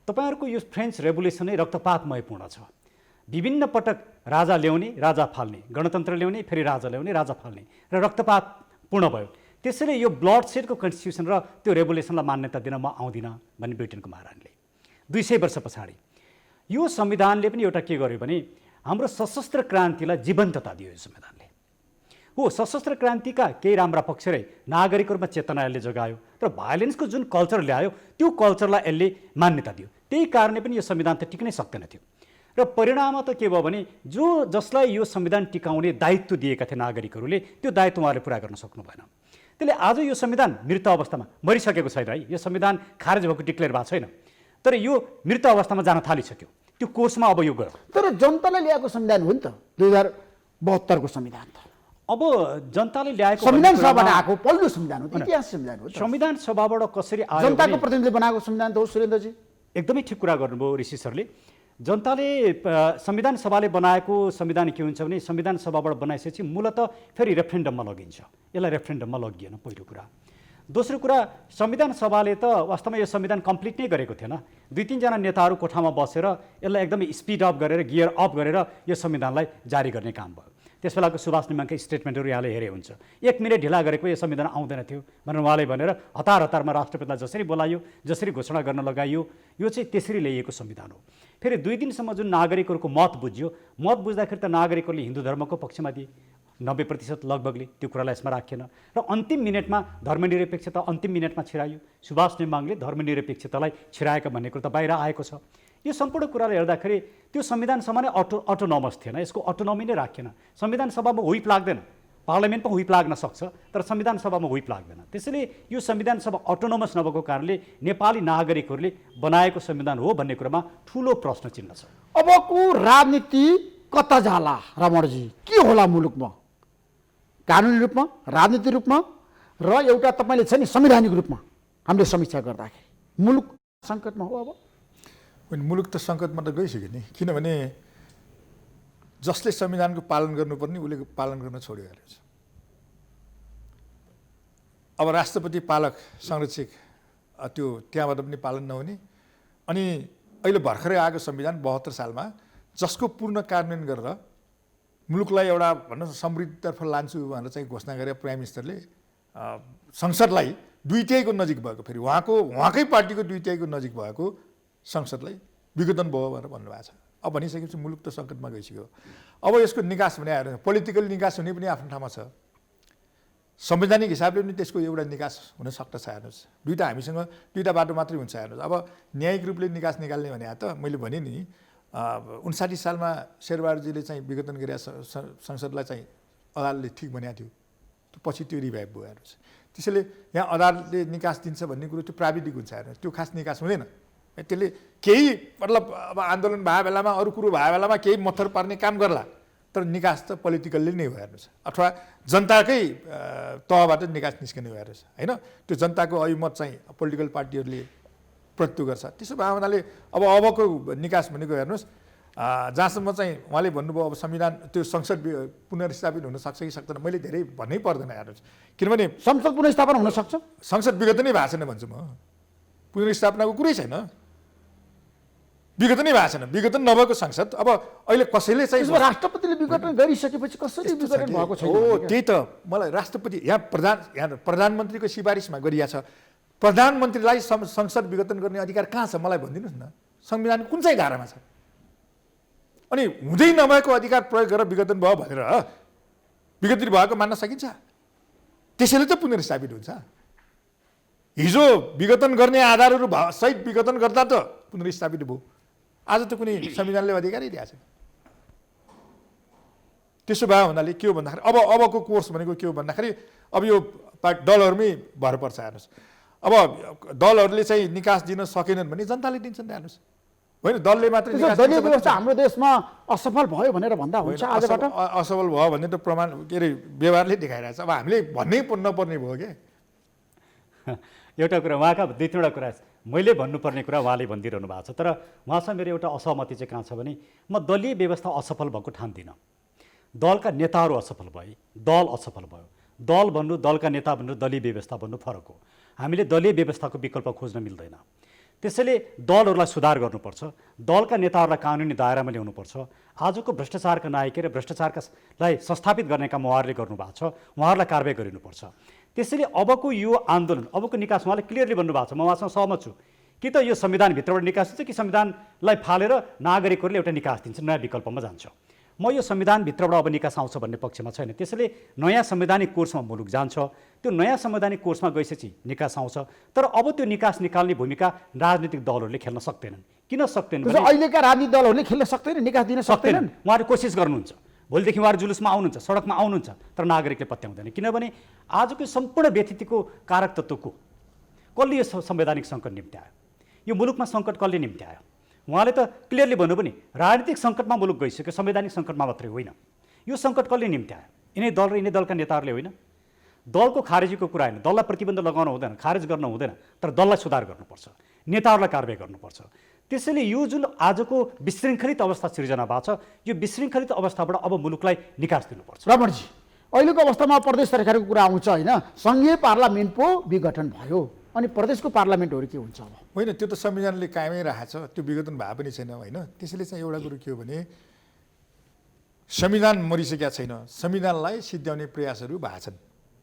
तपाईँहरूको यो फ्रेन्च रेभोल्युसनै रक्तपातमयपूर्ण छ। विभिन्न पटक राजा ल्याउने, राजा फाल्ने, गणतन्त्र ल्याउने, फेरि राजा ल्याउने, राजा फाल्ने र रक्तपातपूर्ण भयो। त्यसैले यो ब्लड सेडको कन्स्टिट्युसन र त्यो रेभोल्युसनलाई मान्यता दिन म आउँदिनँ भने ब्रिटेनको महारानीले 200 वर्ष पछाडि यो संविधानले पनि एउटा के गर्यो भने हाम्रो सशस्त्र क्रान्तिलाई जीवन्तता दियो। यो संविधानले हो सशस्त्र क्रान्तिका केही राम्रा पक्ष रहे, नागरिकहरूमा चेतना यसले जगायो, तर भायोलेन्सको जुन कल्चर ल्यायो त्यो कल्चरलाई यसले मान्यता दियो। त्यही कारणले पनि यो संविधान त टिक्नै सक्दैन थियो। र परिणाममा त के भयो भने जसलाई यो संविधान टिकाउने दायित्व दिएका थिए नागरिकहरूले, त्यो दायित्व उहाँले पुरा गर्न सक्नु भएन। त्यसले आज यो संविधान मृत अवस्थामा मरिसकेको छैन है, यो संविधान खारेज भएको डिक्लेयर भएको छैन, तर यो मृत अवस्थामा जान थालिसक्यो। त्यो कोर्समा अब यो गयो। तर जनताले ल्याएको संविधान हो नि त 2072 को संविधान त। अब जनताले ल्याएको संविधान सभाबाट आएको पहिलो संविधान हो, इतिहास संविधान हो। संविधान सभाबाट कसरी आयो? जनताको प्रतिनिधिले बनाएको संविधान त हो सुरेन्द्रजी। एकदमै ठिक कुरा गर्नुभयो ऋषि सरले। जनताले संविधान सभाले बनाएको संविधान के हुन्छ भने संविधान सभाबाट बनाइसकेपछि मूलतः फेरि रेफरेन्डममा लगिन्छ। यसलाई रेफरेन्डममा लगिएन पहिलो कुरा। दोस्रो कुरा, संविधान सभाले त वास्तवमा यो संविधान कम्प्लिट नै गरेको थिएन। 2-3 जना नेताहरू कोठामा बसेर यसलाई एकदमै स्पिड अप गरेर गियर अप गरेर यो संविधानलाई जारी गर्ने काम भयो। त्यस बेलाको सुभाष निमाङका स्टेटमेन्टहरू यहाँले हेरे हुन्छ। 1 मिनट ढिला गरेको यो संविधान आउँदैन थियो भनेर उहाँले भनेर हतारमा राष्ट्रपतिलाई जसरी बोलायो, जसरी घोषणा गर्न लगाइयो, यो चाहिँ त्यसरी ल्याइएको संविधान हो। फेरि 2 दिनसम्म जुन नागरिकहरूको मत बुझ्यो, मत बुझ्दाखेरि त नागरिकहरूले हिन्दू धर्मको पक्षमा दिए 90% लगभगले, त्यो कुरालाई यसमा राखेन। र अन्तिम मिनटमा धर्मनिरपेक्षता अन्तिम मिनटमा छिरायो। सुभाष निमाङले धर्मनिरपेक्षतालाई छिराएका भन्ने कुरो त बाहिर आएको छ। यो सम्पूर्ण कुराले हेर्दाखेरि त्यो संविधान सभा नै अटोनोमस थिएन, यसको अटोनोमी नै राखेन। संविधान सभामा हुइप लाग्दैन, पार्लियामेन्टमा हुइप लाग्न सक्छ, तर संविधान सभामा हुइप लाग्दैन। त्यसैले यो संविधान सभा अटोनोमस नभएको कारणले नेपाली नागरिकहरूले बनाएको संविधान हो भन्ने कुरामा ठुलो प्रश्न चिन्ह छ। अबको राजनीति कता जाला रमणजी? के होला मुलुकमा? कानुनी रूपमा, राजनीतिक रूपमा र एउटा तपाईँले छ नि संवैधानिक रूपमा हामीले समीक्षा गर्दाखेरि मुलुक सङ्कटमा हो। अब मुलुक त सङ्कटमा त गइसक्यो नि, किनभने जसले संविधानको पालन गर्नुपर्ने उसले पालन गर्न छोडिहाल्यो छ। अब राष्ट्रपति, पालक, संरक्षक त्यो त्यहाँबाट पनि पालन नहुने, अनि अहिले भर्खरै आएको संविधान 72 सालमा जसको पूर्ण कार्यान्वयन गरेर मुलुकलाई एउटा भन्नु समृद्धितर्फ लान्छु भनेर चाहिँ घोषणा गरे प्राइम मिनिस्टरले, संसदलाई 2/3 नजिक भएको, फेरि उहाँकै पार्टीको 2/3 नजिक भएको संसदलाई विघटन भयो भनेर भन्नुभएको छ। अब भनिसकेपछि मुलुक त सङ्कटमा गइसक्यो। अब यसको निकास भने आएर पोलिटिकल निकास हुने पनि आफ्नो ठाउँमा छ, संवैधानिक हिसाबले पनि त्यसको एउटा निकास हुन सक्छ। हेर्नुहोस्, हामीसँग दुईवटा बाटो मात्रै हुन्छ। हेर्नुहोस्, अब न्यायिक रूपले निकास निकाल्ने भने त मैले भने नि 59 सालमा शेरबहादुरजीले चाहिँ विघटन गरे संसदलाई चाहिँ अदालतले ठिक भनेको थियो, पछि त्यो रिभाइभ भयो। हेर्नुहोस्, त्यसैले यहाँ अदालतले निकास दिन्छ भन्ने कुरो त्यो प्राविधिक हुन्छ। हेर्नुहोस्, त्यो खास निकास हुँदैन। त्यसले केही मतलब अब आन्दोलन भए बेलामा, अरू कुरो भए बेलामा केही मत्थर पार्ने काम गर्ला, तर निकास त पोलिटिकल्ली नै हो। हेर्नुहोस्, अथवा जनताकै तहबाट निकास निस्कने हो। हेर्नुहोस्, होइन, त्यो जनताको अभिमत चाहिँ पोलिटिकल पार्टीहरूले प्रत्यक्ष गर्छ। त्यसो भए हुनाले अबको निकास भनेको हेर्नुहोस्, जहाँसम्म चाहिँ उहाँले भन्नुभयो अब संविधान त्यो संसद पुनर्स्थापित हुन सक्छ कि सक्दैन, मैले धेरै भन्नै पर्दैन। हेर्नुहोस्, किनभने संसद पुनर्स्थापना हुन सक्छ, संसद विघटनै भएको छैन भन्छु म, पुनर्स्थापनाको कुरै छैन, विघटनै भएको छैन। विघटन नभएको संसद अब अहिले कसैले चाहिँ राष्ट्रपतिले विघटन गरिसकेपछि कसरी विघटन भएको छैन? हो, त्यही त मलाई राष्ट्रपति यहाँ प्रधानमन्त्रीको सिफारिसमा गरिया छ। प्रधानमन्त्रीलाई संसद विघटन गर्ने अधिकार कहाँ छ मलाई भनिदिनुहोस् न, संविधान कुन चाहिँ धारामा छ? अनि हुँदै नभएको अधिकार प्रयोग गरेर विघटन भयो भनेर विघटित भएको मान्न सकिन्छ? त्यसैले त पुनर्स्थापित हुन्छ। हिजो विघटन गर्ने आधारहरू सहित विघटन गर्दा त पुनर्स्थापित भयो। आज त कुनै संविधानले अधिकारै दिएको छैन। त्यसो भए हुनाले के हो भन्दाखेरि अबको कोर्स भनेको के हो भन्दाखेरि अब यो दलहरूमै भर पर्छ। हेर्नुहोस्, अब दलहरूले चाहिँ निकास दिन सकेनन् भने जनताले दिन्छन् हेर्नुहोस्, होइन दलले मात्रै त्यसो निकास दलीय दिन्छ भने व्यवस्था हाम्रो देशमा असफल भयो भनेर भन्दा होइन, हुन्छ आजबाट? असफल भयो भन्ने त प्रमाण के अरे व्यवहारले देखाइरहेछ। अब हामीले भन्नै नपर्ने भयो क्या। एउटा कुरा उहाँका दुई तिनवटा कुरा मैले भन्नुपर्ने कुरा उहाँले भनिदिइरहनु भएको छ, तर उहाँसँग मेरो एउटा असहमति चाहिँ कहाँ छ भने म दलीय व्यवस्था असफल भएको ठान्दिनँ। दलका नेताहरू असफल भए, दल असफल भयो। दल भन्नु, दलका नेता भन्नु, दलीय व्यवस्था भन्नु फरक हो। हामीले दलीय व्यवस्थाको विकल्प खोज्न मिल्दैन। त्यसैले दलहरूलाई सुधार गर्नुपर्छ, दलका नेताहरूलाई कानुनी दायरामा ल्याउनुपर्छ। आजको भ्रष्टाचारका नायक र भ्रष्टाचारलाई संस्थापित गर्ने काम उहाँहरूले गर्नुभएको छ, उहाँहरूलाई कारवाही गरिनुपर्छ। त्यसैले अबको यो आन्दोलन, अबको निकास उहाँले क्लियरली भन्नुभएको छ, म उहाँसँग सहमत छु। कि त यो संविधानभित्रबाट निकास दिन्छ कि संविधानलाई फालेर नागरिकहरूले एउटा निकास दिन्छ, नयाँ विकल्पमा जान्छ। म यो संविधानभित्रबाट अब निकास आउँछ भन्ने पक्षमा छैन। त्यसैले नयाँ संवैधानिक कोर्समा मुलुक जान्छ, त्यो नयाँ संवैधानिक कोर्समा गएपछि निकास आउँछ। तर अब त्यो निकास निकाल्ने भूमिका राजनीतिक दलहरूले खेल्न सक्दैनन्। किन सक्दैनन् भने अहिलेका राजनीतिक दलहरूले खेल्न सक्दैन, निकास दिन सक्दैनन्। उहाँहरू कोसिस गर्नुहुन्छ, भोलिदेखि उहाँहरू जुलुसमा आउनुहुन्छ, सडकमा आउनुहुन्छ, तर नागरिकले पत्याउँदैन। किनभने आजको सम्पूर्ण व्यतिथिको कारक तत्त्व को? कसले यो संवैधानिक सङ्कट निम्त्यायो? यो मुलुकमा सङ्कट कसले निम्त्यायो? उहाँले त क्लियरली भन्नु पनि राजनीतिक सङ्कटमा मुलुक गइसक्यो, संवैधानिक सङ्कटमा मात्रै होइन। यो सङ्कट कसले निम्त्यायो? यिनै दल र यिनै दलका नेताहरूले होइन। दलको खारेजीको कुरा होइन, दललाई प्रतिबन्ध लगाउनु हुँदैन, खारेज गर्न हुँदैन, तर दललाई सुधार गर्नुपर्छ, नेताहरूलाई कारवाही गर्नुपर्छ। त्यसैले यो जुन आजको विशृङ्खलित अवस्था सिर्जना भएको छ, यो विशृङ्खलित अवस्थाबाट अब मुलुकलाई निकास दिनुपर्छ। रमणजी, अहिलेको अवस्थामा प्रदेश सरकारको कुरा आउँछ होइन, सङ्घीय पार्लियामेन्ट पो विघटन भयो, अनि प्रदेशको पार्लियामेन्टहरू के हुन्छ अब? होइन, त्यो त संविधानले कायमै राखेको छ, त्यो विघटन भए पनि छैन होइन। त्यसैले चाहिँ एउटा कुरो के हो भने संविधान मरिसकेका छैन, संविधानलाई सिद्ध्याउने प्रयासहरू भएको छन्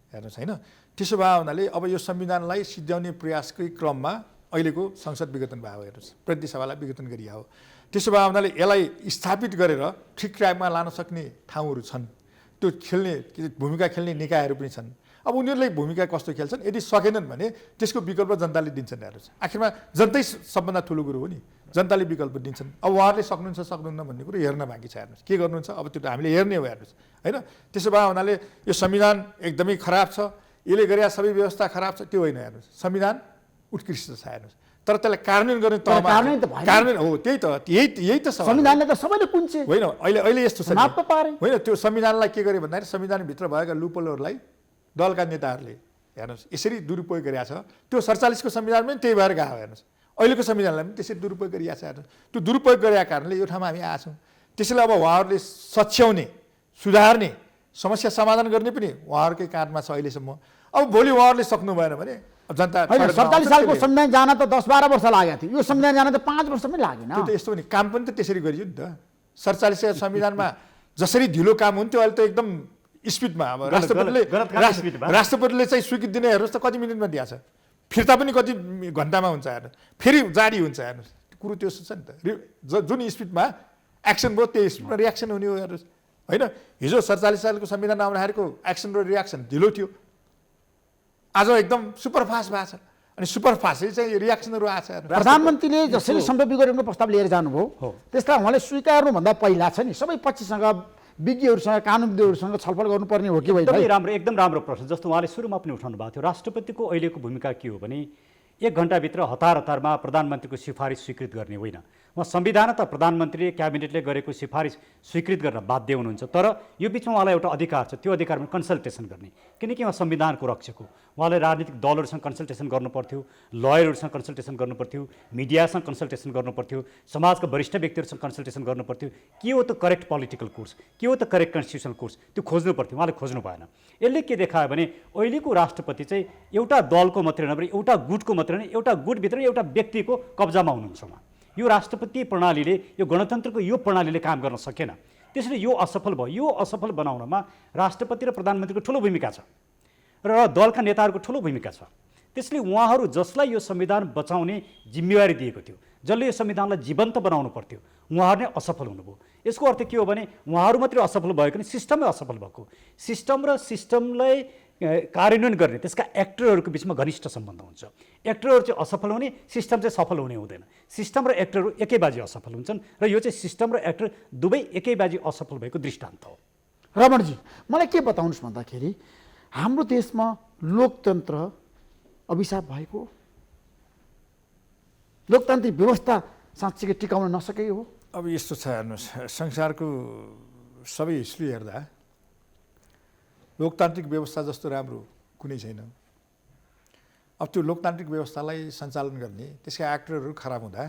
हेर्नुहोस् होइन। त्यसो भए हुनाले अब यो संविधानलाई सिद्ध्याउने प्रयासकै क्रममा अहिलेको संसद विघटन भयो हेर्नुहोस्, प्रतिनिधि सभालाई विघटन गरिया हो। त्यसो भए हुनाले यसलाई स्थापित गरेर ठिक ट्र्याकमा लान सक्ने ठाउँहरू छन्, त्यो खेल्ने भूमिका खेल्ने निकायहरू पनि छन्। अब उनीहरूले भूमिका कस्तो खेल्छन्, यदि सकेनन् भने त्यसको विकल्प जनताले दिन्छन् हेर्नुहोस्। आखिरमा जनतै सबभन्दा ठुलो कुरो हो नि, जनताले विकल्प दिन्छन्। अब उहाँहरूले सक्नुहुन्छ सक्नुहुन्न भन्ने कुरो हेर्न बाँकी छ हेर्नुहोस्, के गर्नुहुन्छ अब त्यो त हामीले हेर्ने हो हेर्नुहोस् होइन। त्यसो भए हुनाले यो संविधान एकदमै खराब छ, यसले गरे सबै व्यवस्था खराब छ, त्यो होइन हेर्नुहोस्। संविधान उत्कृष्ट छ हेर्नुहोस्, तर त्यसलाई कार्यान्वयन गर्ने तहमा कार्यान्वयन हो, त्यही त यही त संविधानले त सबैले कुन्छे होइन। अहिले यस्तो छ समाप्त पारे होइन, त्यो संविधानलाई के गर्यो भन्दाखेरि संविधानभित्र भएका लुपहोलहरूलाई दलका नेताहरूले हेर्नुहोस् यसरी दुरुपयोग गरेका छ। त्यो 47को संविधान पनि त्यही भएर गएको हेर्नुहोस्, अहिलेको संविधानलाई पनि त्यसरी दुरुपयोग गरिएको छ हेर्नुहोस्। त्यो दुरुपयोग गरेका कारणले यो ठाउँमा हामी आएछौँ। त्यसैले अब उहाँहरूले सच्याउने, सुधार्ने, समस्या समाधान गर्ने पनि उहाँहरूकै काँधमा छ अहिलेसम्म। अब भोलि उहाँहरूले सक्नु भएन भने जनता 47 सालको संविधान जान त 10-12 वर्ष लागेको थियो, यो संविधान जान त 5 वर्ष पनि लागेन। त्यो त यस्तो नि काम पनि त त्यसरी गरियो नि त। 47 संविधानमा जसरी ढिलो काम हुन्थ्यो अहिले त एकदम स्पिडमा। अब राष्ट्रपतिले चाहिँ स्वीकृति दिने हेर्नुहोस् त कति मिनटमा दिएको छ, फिर्ता पनि कति घन्टामा हुन्छ हेर्नुहोस्, फेरि जारी हुन्छ हेर्नुहोस्। कुरो त्यो छ नि त, जुन स्पिडमा एक्सन भयो त्यही स्पिडमा रियाक्सन हुने हो हेर्नुहोस् होइन। हिजो 47 सालको संविधान आउँदाखेरिको एक्सन र रियाक्सन ढिलो थियो, आज एकदम सुपरफास्ट भएको छ, अनि सुपरफास्टले चाहिँ रियाक्सनहरू आएको छ। प्रधानमन्त्रीले जसरी संसद विघटनको प्रस्ताव लिएर जानुभयो त्यसलाई उहाँले स्वीकार्नुभन्दा पहिला छ नि सबै पक्षसँग, विज्ञहरूसँग, कानुनविदहरूसँग छलफल गर्नुपर्ने हो कि होइन? एकदम राम्रो प्रश्न। जस्तो उहाँले सुरुमा पनि उठाउनु भएको थियो, राष्ट्रपतिको अहिलेको भूमिका के हो भने 1 घन्टाभित्र हतारमा प्रधानमन्त्रीको सिफारिस स्वीकृत गर्ने होइन। उहाँ संविधानतः प्रधानमन्त्रीले क्याबिनेटले गरेको सिफारिस स्वीकृत गर्न बाध्य हुनुहुन्छ, तर यो बिचमा उहाँलाई एउटा अधिकार छ, त्यो अधिकारमा कन्सल्टेसन गर्ने। किनकि उहाँ संविधानको रक्षक हो, उहाँले राजनीतिक दलहरूसँग कन्सल्टेसन गर्नुपर्थ्यो, लयरहरूसँग कन्सल्टेसन गर्नुपर्थ्यो, मिडियासँग कन्सल्टेसन गर्नुपर्थ्यो, समाजका वरिष्ठ व्यक्तिहरूसँग कन्सल्टेसन गर्नुपर्थ्यो। के हो त करेक्ट पोलिटिकल कोर्स, के हो त करेक्ट कन्स्टिट्युसनल कोर्स, त्यो खोज्नु पर्थ्यो, उहाँले खोज्नु भएन। यसले के देखायो भने अहिलेको राष्ट्रपति चाहिँ एउटा दलको मात्रै नभएर एउटा गुटको मात्रै होइन, एउटा गुटभित्र एउटा व्यक्तिको कब्जामा हुनुहुन्छ उहाँ। यो राष्ट्रपति प्रणालीले, यो गणतन्त्रको यो प्रणालीले काम गर्न सकेन, त्यसैले यो असफल भयो। यो असफल बनाउनमा राष्ट्रपति र प्रधानमन्त्रीको ठुलो भूमिका छ र दलका नेताहरूको ठुलो भूमिका छ। त्यसले उहाँहरू जसलाई यो संविधान बचाउने जिम्मेवारी दिएको थियो, जसले यो संविधानलाई जीवन्त बनाउनु पर्थ्यो, उहाँहरू नै असफल हुनुभयो। यसको अर्थ के हो भने उहाँहरू मात्रै असफल भएको नि सिस्टमै असफल भएको। सिस्टम र सिस्टमलाई कार्यान्वयन गर्ने त्यसका एक्टरहरूको बिचमा घनिष्ठ सम्बन्ध हुन्छ। एक्टरहरू चाहिँ असफल हुने, सिस्टम चाहिँ सफल हुने हुँदैन। सिस्टम र एक्टरहरू एकै बाजी असफल हुन्छन् र यो चाहिँ सिस्टम र एक्टर दुवै एकै बाजी असफल भएको दृष्टान्त हो। रमणजी, मलाई के बताउनुहोस् भन्दाखेरि हाम्रो देशमा लोकतन्त्र अभिशाप भएको लोकतान्त्रिक व्यवस्था साँच्चीकै टिकाउन नसकेको हो। अब यस्तो छ हेर्नुहोस्, संसारको सबै हिस्ट्री हेर्दा लोकतान्त्रिक व्यवस्था जस्तो राम्रो कुनै छैन। अब त्यो लोकतान्त्रिक व्यवस्थालाई सञ्चालन गर्ने त्यसका एक्टरहरू खराब हुँदा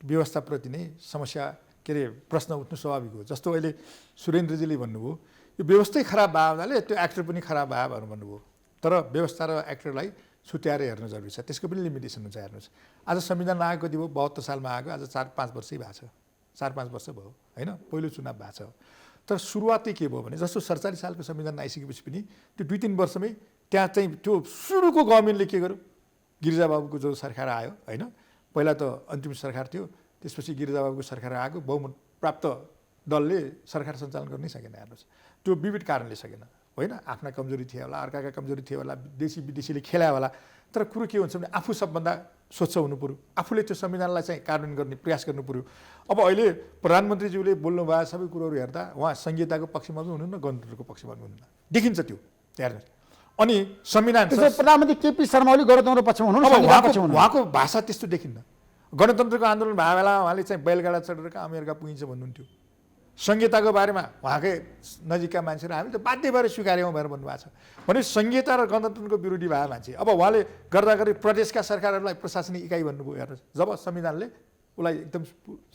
व्यवस्थाप्रति नै समस्या के अरे प्रश्न उठ्नु स्वाभाविक हो। जस्तो अहिले सुरेन्द्रजीले भन्नुभयो यो व्यवस्थै खराब भयो हुनाले त्यो एक्टर पनि खराब भयो भनेर भन्नुभयो। तर व्यवस्था र एक्टरलाई छुट्याएर हेर्न जरुरी छ, त्यसको पनि लिमिटेसन हुन्छ। हेर्नुहोस्, आज संविधान आएको कति भयो? 72 सालमा आएको, आज 4-5 वर्षै भएको छ, 4-5 वर्ष भयो होइन। पहिलो चुनाव भएको छ, तर सुरुवातै के भयो भने जस्तो 47 सालको संविधान आइसकेपछि पनि त्यो 2-3 वर्षमै त्यहाँ चाहिँ त्यो सुरुको गभर्मेन्टले के गर्यो, गिरिजाबाबुको जो सरकार आयो होइन, पहिला त अन्तिम सरकार थियो, त्यसपछि गिरिजाबाबुको सरकार आएको, बहुमत प्राप्त दलले सरकार सञ्चालन गर्नै सकेन। हेर्नुहोस्, त्यो विविध कारणले सकेन होइन, आफ्ना कमजोरी थियो होला, अर्काका कमजोरी थियो होला, देशी विदेशीले खेलायो होला। तर कुरो के हुन्छ भने आफू सबभन्दा स्वच्छ हुनु पऱ्यो, आफूले त्यो संविधानलाई चाहिँ कार्यान्वयन गर्ने प्रयास गर्नु पऱ्यो। अब अहिले प्रधानमन्त्रीज्यूले बोल्नुभयो सबै कुरोहरू हेर्दा उहाँ संहिताको पक्षमा पनि हुनुहुन्न, गणतन्त्रको पक्षमा पनि हुनुहुन्न, देखिन्छ त्यो हेर्नुहोस्। अनि संविधान प्रधानमन्त्री केपी शर्मा ओली गणतन्त्र पक्षमा हुनुहुन्छ, उहाँको भाषा त्यस्तो देखिन्न। गणतन्त्रको आन्दोलन भएको बेला उहाँले चाहिँ बैलगाडा चढेर अमेरिका पुगिन्छ भन्नुहुन्थ्यो। संहिताको बारेमा उहाँकै नजिकका मान्छेहरू हामीले त बाध्य भएर स्वीकार्यौँ भनेर भन्नुभएको छ। भने संहिता र गणतन्त्रको विरोधी भए मान्छे अब उहाँले गर्दाखेरि प्रदेशका सरकारहरूलाई प्रशासनिक इकाइ भन्नुभयो। हेर्नुहोस्, जब संविधानले उसलाई एकदम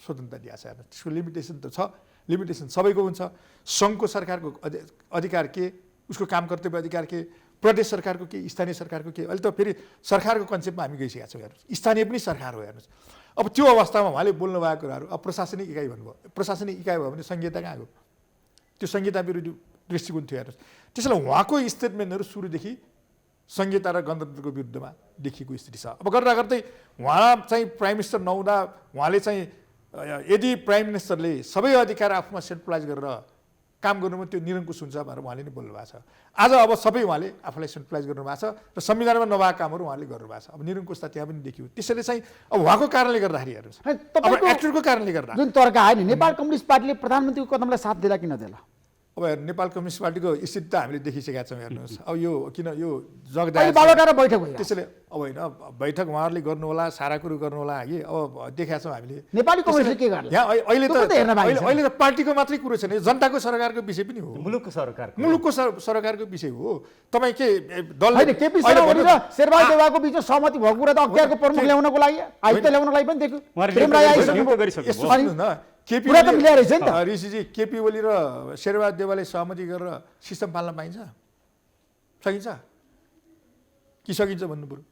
स्वतन्त्रता दिएको छ, हेर्नुहोस् त्यसको लिमिटेसन त छ, लिमिटेसन सबैको हुन्छ। सङ्घको सरकारको अधिकार के, उसको काम कर्तव्य अधिकार के, प्रदेश सरकारको के, स्थानीय सरकारको के। अहिले त फेरि सरकारको कन्सेप्टमा हामी गइसकेका छौँ। हेर्नुहोस्, स्थानीय पनि सरकार हो। हेर्नुहोस्, अब त्यो अवस्थामा उहाँले बोल्नु भएको कुराहरू अब प्रशासनिक इकाइ भन्नुभयो। प्रशासनिक इकाइ भयो भने संहिता कहाँ गयो? त्यो संहिता विरोधी दृष्टिकोण थियो। हेर्नुहोस्, त्यसैले उहाँको स्टेटमेन्टहरू सुरुदेखि संहिता र गणतन्त्रको विरुद्धमा देखिएको स्थिति छ। अब गर्दा गर्दै उहाँ चाहिँ प्राइम मिनिस्टर नहुँदा उहाँले चाहिँ यदि प्राइम मिनिस्टरले सबै अधिकार आफूमा सेन्ट्रलाइज गरेर काम गर्नुमा त्यो निरङ्कुश हुन्छ भनेर उहाँले नै बोल्नु भएको छ। आज अब सबै उहाँले आफूलाई सेन्ट्रलाइज गर्नु भएको छ र संविधानमा नभएको कामहरू उहाँले गर्नुभएको छ। अब निरङ्कुशता त्यहाँ पनि देखियो। त्यसैले चाहिँ अब उहाँको कारणले गर्दाखेरि हेर्नुहोस्, अब एक्टरको कारणले गर्दा जुन तर्क आयो नि, नेपाल कम्युनिस्ट पार्टीले प्रधानमन्त्रीको कदमलाई साथ दिला कि नदिला? अब नेपाल कम्युनिस्ट पार्टीको स्थिति त हामीले देखिसकेका छौँ। हेर्नुहोस्, अब यो किन यो बालुवाटार बैठक भयो, त्यसैले अब होइन बैठक उहाँहरूले गर्नु होला, सारा कुरो गर्नु होला कि अब देखाएको छौँ हामीले। नेपाली कङ्ग्रेसले के गर्ला? यहाँ अहिले त पार्टीको मात्रै कुरो छैन, जनताको सरकारको विषय पनि हो, मुलुकको सरकारको विषय हो। तपाईँ के दल केपी शर्मा ओली र शेरबहादुर देउवाको बिचमा सहमति भएको कुरा त अख्तियारको प्रमुख ल्याउनको लागि आयुक्त ल्याउनको लागि पनि देख्यो। ऋषिजी, केपी ओली र शेरबहादुर देउवाले सहमति गरेर सिस्टम पाल्न पाइन्छ? सकिन्छ कि सकिन्छ भन्नु पऱ्यो।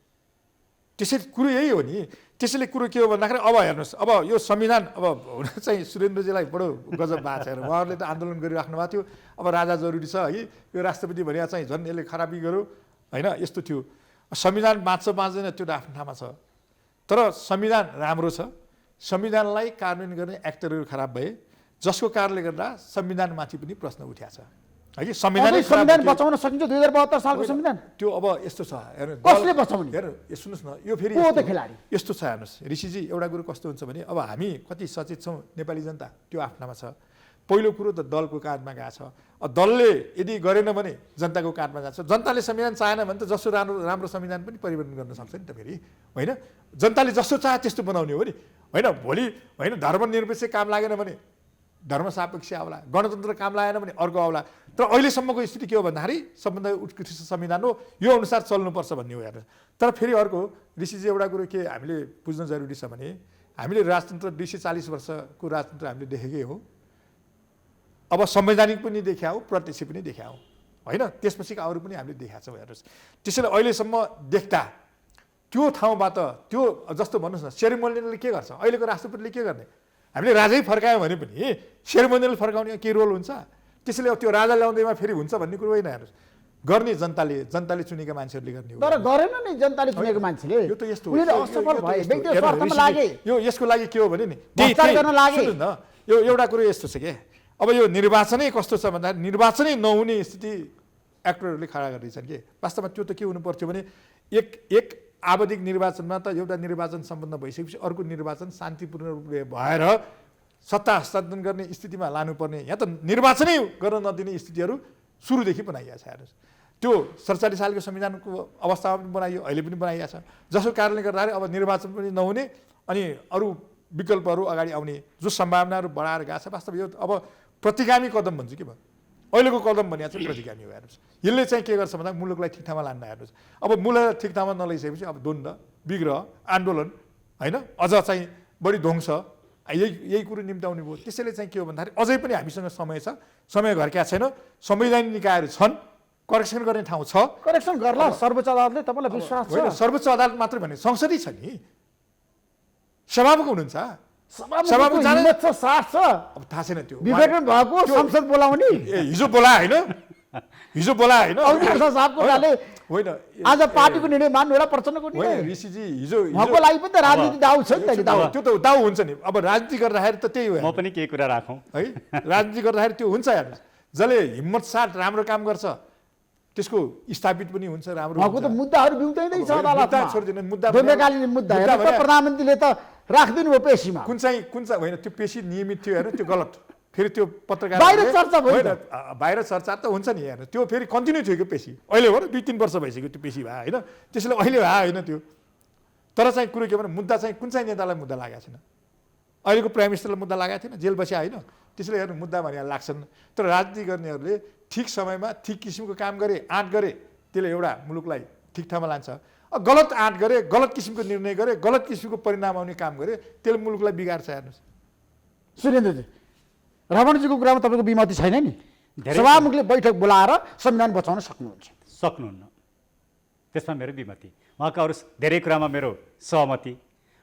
त्यसैले कुरो यही हो नि। त्यसैले कुरो के हो भन्दाखेरि अब हेर्नुहोस्, अब यो संविधान अब हुन चाहिँ सुरेन्द्रजीलाई बडो गजब भएको छ। उहाँहरूले त आन्दोलन गरिराख्नु भएको थियो, अब राजा जरुरी छ है, यो राष्ट्रपति भने चाहिँ झन् यसले खराबी गर्यो होइन, यस्तो थियो। संविधान बाँच्छ बाँच्दैन त्यो त आफ्नो ठाउँमा छ, तर संविधान राम्रो छ। संविधानलाई कार्यान्वयन गर्ने एक्टरहरू खराब भए, जसको कारणले गर्दा संविधानमाथि पनि प्रश्न उठ्या छ है कि संविधान बचाउन सकिन्छ 2072 सालको संविधान? त्यो अब यस्तो छ, हेर्नु कसले बचाउने? हेर्नु सुन्नुहोस् न, यो फेरि यस्तो छ। हेर्नुहोस् ऋषिजी, एउटा कुरो कस्तो हुन्छ भने अब हामी कति सचेत छौँ नेपाली जनता त्यो आफ्नामा छ। पहिलो कुरो त दलको काँधमा गएको छ। दलले यदि गरेन भने जनताको काँधमा जान्छ। जनताले संविधान चाहेन भने त जसो राम्रो संविधान पनि परिवर्तन गर्न सक्छ नि त फेरि होइन। जनताले जस्तो चाहे त्यस्तो बनाउने हो नि होइन। भोलि होइन धर्मनिरपेक्ष काम लागेन भने धर्म सापेक्ष आउला, गणतन्त्र काम लागेन भने अर्को आउला। तर अहिलेसम्मको स्थिति के हो भन्दाखेरि सबभन्दा उत्कृष्ट संविधान हो, यो अनुसार चल्नुपर्छ भन्ने हो। हेर्नुहोस्, तर फेरि अर्को ऋषिजी एउटा कुरो के हामीले बुझ्न जरुरी छ भने हामीले राजतन्त्र 240 वर्षको राजतन्त्र हामीले देखेकै हो। अब संवैधानिक पनि देखायौँ, प्रत्यक्ष पनि देखायौँ होइन, त्यसपछिका अरू पनि हामीले देखाएको छौँ। हेर्नुहोस्, त्यसैले अहिलेसम्म देख्दा त्यो ठाउँबाट त्यो जस्तो भन्नुहोस् न, सेरेमोनियलले के गर्छ, अहिलेको राष्ट्रपतिले के गर्ने? हामीले राजै फर्कायौँ भने पनि सेरेमोनियल फर्काउने के रोल हुन्छ? त्यसैले त्यो राजा ल्याउँदैमा फेरि हुन्छ भन्ने कुरो होइन। हेर्नुहोस्, गर्ने जनताले चुनेका मान्छेहरूले गर्ने हो। तर गरेन नि जनताले चुनेको मान्छेले, यो त यस्तो यो यसको लागि के हो भने नि सुन्नुहोस् न, यो एउटा कुरो यस्तो छ कि अब यो निर्वाचनै कस्तो छ भन्दा निर्वाचनै नहुने स्थिति एक्टरहरूले खडा गरिरहेछन् कि वास्तवमा त्यो त के हुनु पर्थ्यो भने एक आवधिक निर्वाचनमा त एउटा निर्वाचन सम्पन्न भइसकेपछि अर्को निर्वाचन शान्तिपूर्ण रूपले भएर सत्ता हस्तान्तरण गर्ने स्थितिमा लानुपर्ने, यहाँ त निर्वाचनै गर्न नदिने स्थितिहरू सुरुदेखि बनाइएको छ। हेर्नुहोस्, त्यो 47 सालको संविधानको अवस्थामा पनि बनाइयो, अहिले पनि बनाइएको छ, जसको कारणले गर्दाखेरि अब निर्वाचन पनि नहुने अनि अरू विकल्पहरू अगाडि आउने जो सम्भावनाहरू बढाएर गएको छ। वास्तव यो अब प्रतिगामी कदम भन्छु के भयो, अहिलेको कदम भनेको चाहिँ प्रतिगामी हो। हेर्नुहोस् यसले चाहिँ के गर्छ भन्दा मुलुकलाई ठिक ठाउँमा लान्न। हेर्नुहोस् अब मुलुकलाई ठिक ठाउँमा नलैसकेपछि अब द्वन्द्व, विग्रह, आन्दोलन होइन, अझ चाहिँ बढी ध्वंस यही कुरो निम्ताउने भयो। त्यसैले चाहिँ के हो भन्दाखेरि अझै पनि हामीसँग समय छ, समय घर्क्या छैन, संवैधानिक निकायहरू छन्, करेक्सन गर्ने ठाउँ छ, करेक्सन गर्ला सर्वोच्च अदालतले। तपाईँलाई विश्वास छ? होइन, सर्वोच्च अदालत मात्रै भने संसदै छ नि, सभामुख हुनुहुन्छ, सभामुख जाने हिम्मत छ, साथ छ, अब थाहा छैन त्यो विघटन भएको संसद बोलाउने। हिजो बोला होइन, हिजो बोला होइन, साहबको गाले होइन आज पार्टीको निर्णय मान्नु होला, प्रचण्डको निर्णय। होइन ऋषिजी, हिजो उहाँको लागि पनि त राजनीति दाउ छ नि त। त्यो त दाउ हुन्छ नि। अब राजनीति गर्दाखेरि त त्यही हो म पनि केही कुरा राखौँ है, राजनीति गर्दाखेरि त्यो हुन्छ। हेर्नुहोस् जसले हिम्मत साथ राम्रो काम गर्छ त्यसको स्थापित पनि हुन्छ, राम्रो उहाँको त मुद्दाहरू बिउताइँदै छ अदालतमा। मुद्दा छोडिदिनु, मुद्दा दीर्घकालीन मुद्दा हेर्नु त प्रधानमन्त्रीले त राख्दिनु भयो पेशीमा। कुन चाहिँ होइन, त्यो पेशी नियमित थियो हेर्नु, त्यो गलत। फेरि त्यो पत्रकार बाहिर चर्चा भयो होइन, बाहिर चर्चा त हुन्छ नि हेर्नु, त्यो फेरि कन्टिन्यू थियो कि पेशी। अहिले हो र 2-3 वर्ष भइसक्यो त्यो पेशी भयो होइन, त्यसैले अहिले भयो होइन त्यो। तर चाहिँ कुरो के भने मुद्दा चाहिँ कुन चाहिँ नेतालाई मुद्दा लागेको छैन, अहिलेको प्राइम मिनिस्टरलाई मुद्दा लागेको थिएन, जेल बस्या होइन। त्यसैले हेर्नु मुद्दा भने लाग्छन्। तर राजनीति गर्नेहरूले ठिक समयमा ठिक किसिमको काम गरे, आँट गरे, त्यसले एउटा मुलुकलाई ठिक ठाउँमा लान्छ। गलत आँट गरे, गलत किसिमको निर्णय गरे, गलत किसिमको परिणाम आउने काम गरे, त्यसले मुलुकलाई बिगार्छ। हेर्नुहोस् सुरेन्द्रजी, रमणजीको कुरामा तपाईँको विमति छैन नि? सभामुखले बैठक बोलाएर संविधान बचाउन सक्नुहुन्न, त्यसमा मेरो विमति। उहाँका अरू धेरै कुरामा मेरो सहमति।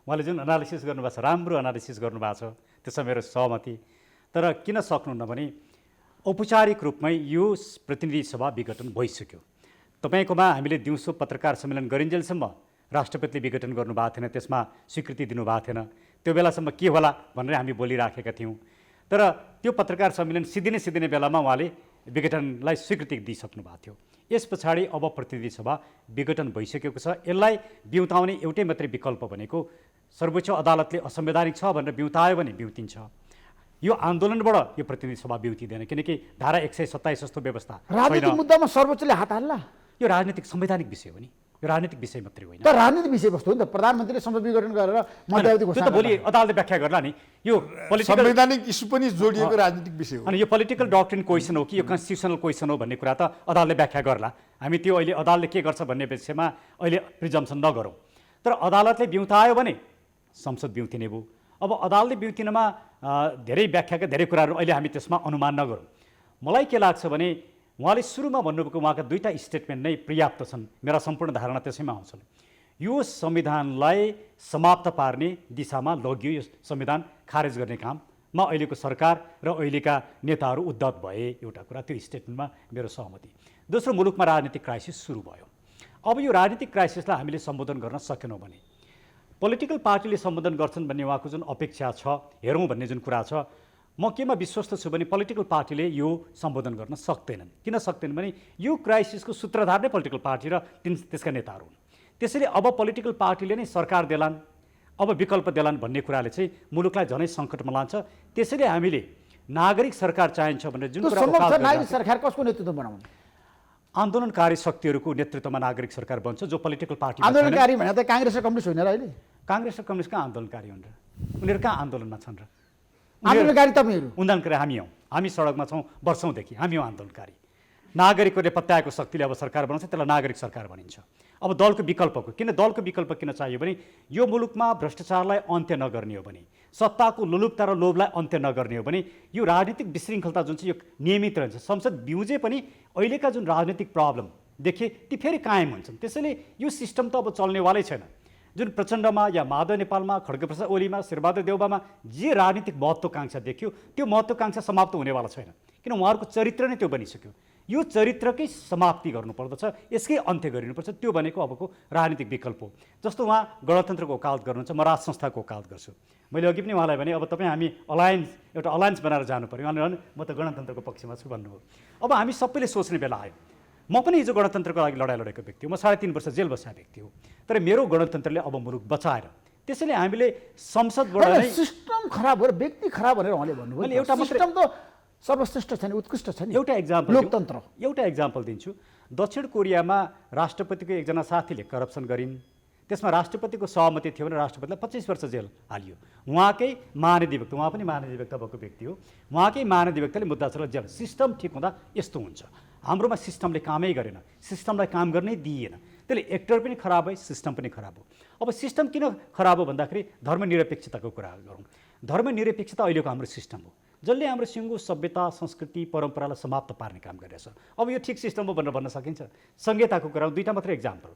उहाँले जुन एनालिसिस गर्नुभएको छ, राम्रो एनालिसिस गर्नुभएको छ, त्यसमा मेरो सहमति। तर किन सक्नुहुन्न भने औपचारिक रूपमै यो प्रतिनिधि सभा विघटन भइसक्यो। तपाईँकोमा हामीले दिउँसो पत्रकार सम्मेलन गरिन्जेलसम्म राष्ट्रपतिले विघटन गर्नुभएको थिएन, त्यसमा स्वीकृति दिनुभएको थिएन। त्यो बेलासम्म के होला भनेर हामी बोलिराखेका थियौँ। तर त्यो पत्रकार सम्मेलन सिद्धिने बेलामा उहाँले विघटनलाई स्वीकृति दिइसक्नु भएको थियो। यस पछाडि अब प्रतिनिधि सभा विघटन भइसकेको छ। यसलाई बिउताउने एउटै मात्रै विकल्प भनेको सर्वोच्च अदालतले असंवैधानिक छ भनेर बिउतायो भने बिउतिन्छ। यो आन्दोलनबाट यो प्रतिनिधि सभा बिउतिँदैन, किनकि धारा 127 जस्तो व्यवस्था राजनीतिक मुद्दामा सर्वोच्चले हात हाल्ला। यो राजनीतिक संवैधानिक विषय हो नि, यो राजनीतिक विषय मात्रै होइन। तर राजनीतिक विषयवस्तु हो नि त। प्रधानमन्त्रीले संसद विघटन गरेर मध्यावधि घोषणा भोलि अदालतले व्याख्या गर्ला नि। यो संवैधानिक इस्यु पनि जोडिएको राजनीतिक विषय हो। अनि यो पोलिटिकल डक्ट्रिन क्वेसन हो कि यो कन्स्टिट्युसनल क्वेसन हो भन्ने कुरा त अदालतले व्याख्या गर्ला। हामी त्यो अहिले अदालतले के गर्छ भन्ने विषयमा अहिले प्रिजम्सन नगरौँ। तर अदालतले बिउतायो भने संसद बिउतिने भयो। अब अदालतले बिउतिनमा धेरै व्याख्याका धेरै कुराहरू अहिले हामी त्यसमा अनुमान नगरौँ। मलाई के लाग्छ भने उहाँले सुरुमा भन्नुभएको उहाँका दुईवटा स्टेटमेन्ट नै पर्याप्त छन्। मेरा सम्पूर्ण धारणा त्यसैमा आउँछन्। यो संविधानलाई समाप्त पार्ने दिशामा लगियो, यो संविधान खारेज गर्ने काममा अहिलेको सरकार र अहिलेका नेताहरू उद्धत भए। एउटा कुरा त्यो स्टेटमेन्टमा मेरो सहमति। दोस्रो, मुलुकमा राजनीतिक क्राइसिस सुरु भयो। अब यो राजनीतिक क्राइसिसलाई हामीले सम्बोधन गर्न सकेनौँ भने पोलिटिकल पार्टीले सम्बोधन गर्छन् भन्ने उहाँको जुन अपेक्षा छ, हेरौँ भन्ने जुन कुरा छ, म केमा विश्वस्त छु भने पोलिटिकल पार्टीले यो सम्बोधन गर्न सक्दैनन्। किन सक्दैनन् भने यो क्राइसिसको सूत्रधार नै पोलिटिकल पार्टी र त्यसका नेताहरू हुन्। त्यसैले अब पोलिटिकल पार्टीले नै सरकार देलान्, अब विकल्प देलान् भन्ने कुराले चाहिँ मुलुकलाई झनै सङ्कटमा लान्छ। त्यसैले हामीले नागरिक सरकार चाहिन्छ भनेर जुन कुरा नागरिक सरकार कसको नेतृत्व बनाउने? आन्दोलनकारी शक्तिहरूको नेतृत्वमा नागरिक सरकार बन्छ, जो पोलिटिकल पार्टी। आन्दोलनकारी भने त काङ्ग्रेस र कम्युनिस्ट होइन र अहिले? काङ्ग्रेस र कम्युनिस्ट कहाँ आन्दोलनकारी हुन् र? उनीहरू कहाँ आन्दोलनमा छन् र? आन्दोलनकारी तपाईँहरू? उनीहरू हामी हौँ, हामी सडकमा छौँ वर्षौँदेखि, हामी हौँ आन्दोलनकारी। नागरिकहरूले पत्याएको शक्तिले अब सरकार बनाउँछ, त्यसलाई नागरिक सरकार भनिन्छ। अब दलको विकल्पको दलको विकल्प किन चाहियो भने यो मुलुकमा भ्रष्टाचारलाई अन्त्य नगर्ने हो भने, सत्ताको लोलुपता र लोभलाई अन्त्य नगर्ने हो भने, यो राजनीतिक विशृङ्खलता जुन चाहिँ यो नियमित रहन्छ, संसद बिउजे पनि अहिलेका जुन राजनीतिक प्रब्लम देखे ती फेरि कायम हुन्छन्। त्यसैले यो सिस्टम त अब चल्नेवालै छैन। जुन प्रचण्डमा या माधव नेपालमा, खड्गप्रसाद ओलीमा, शेरबहादुर देउबामा जे राजनीतिक महत्त्वकाङ्क्षा देखियो त्यो महत्त्वकाङ्क्षा समाप्त हुनेवाला छैन, किन उहाँहरूको चरित्र नै त्यो बनिसक्यो। यो चरित्रकै समाप्ति गर्नुपर्दछ, यसकै अन्त्य गरिनुपर्छ। त्यो भनेको अबको राजनीतिक विकल्प हो। जस्तो उहाँ गणतन्त्रको वकालत गर्नुहुन्छ, म राज संस्थाको वकालत गर्छु। मैले अघि पनि उहाँलाई भने अब तपाईँ हामी एउटा अलायन्स बनाएर जानु पऱ्यो। उहाँले भने म त गणतन्त्रको पक्षमा छु भन्नुभयो। अब हामी सबैले सोच्ने बेला आयो। म पनि हिजो गणतन्त्रको लागि लडाइँ लडेको व्यक्ति हो, म 3.5 वर्ष जेल बसेको व्यक्ति हो। तर मेरो गणतन्त्रले अब मुलुक बचाएर, त्यसैले हामीले संसदबाट नै सिस्टम खराब भएर व्यक्ति खराब भनेर उहाँले भन्नुभयो। मैले एउटा सिस्टम त सर्वश्रेष्ठ छ नि, उत्कृष्ट छ नि। एउटा इक्जाम्पल लोकतन्त्र एउटा इक्जाम्पल दिन्छु। दक्षिण कोरियामा राष्ट्रपतिको एकजना साथीले करप्सन गरिन्, त्यसमा राष्ट्रपतिको सहमति थियो भने राष्ट्रपतिलाई 25 वर्ष जेल हालियो। उहाँकै महाधिवक्ता, उहाँ पनि महाधिवक्ता भएको व्यक्ति हो, उहाँकै महाधिवक्ताले मुद्दा चलाएर जेल। सिस्टम ठिक हुँदा यस्तो हुन्छ। हाम्रोमा सिस्टमले कामै गरेन, सिस्टमलाई काम गर्नै दिइएन, त्यसले एक्टर पनि खराब भयो, सिस्टम पनि खराब हो। अब सिस्टम किन खराब हो भन्दाखेरि धर्मनिरपेक्षताको कुरा गरौँ। धर्मनिरपेक्षता अहिलेको हाम्रो सिस्टम हो, जसले हाम्रो सिङ्गो सभ्यता संस्कृति परम्परालाई समाप्त पार्ने काम गरिरहेछ। अब यो ठिक सिस्टम हो भनेर भन्न सकिन्छ? संहिताको कुरा, दुईवटा मात्रै इक्जाम्पल।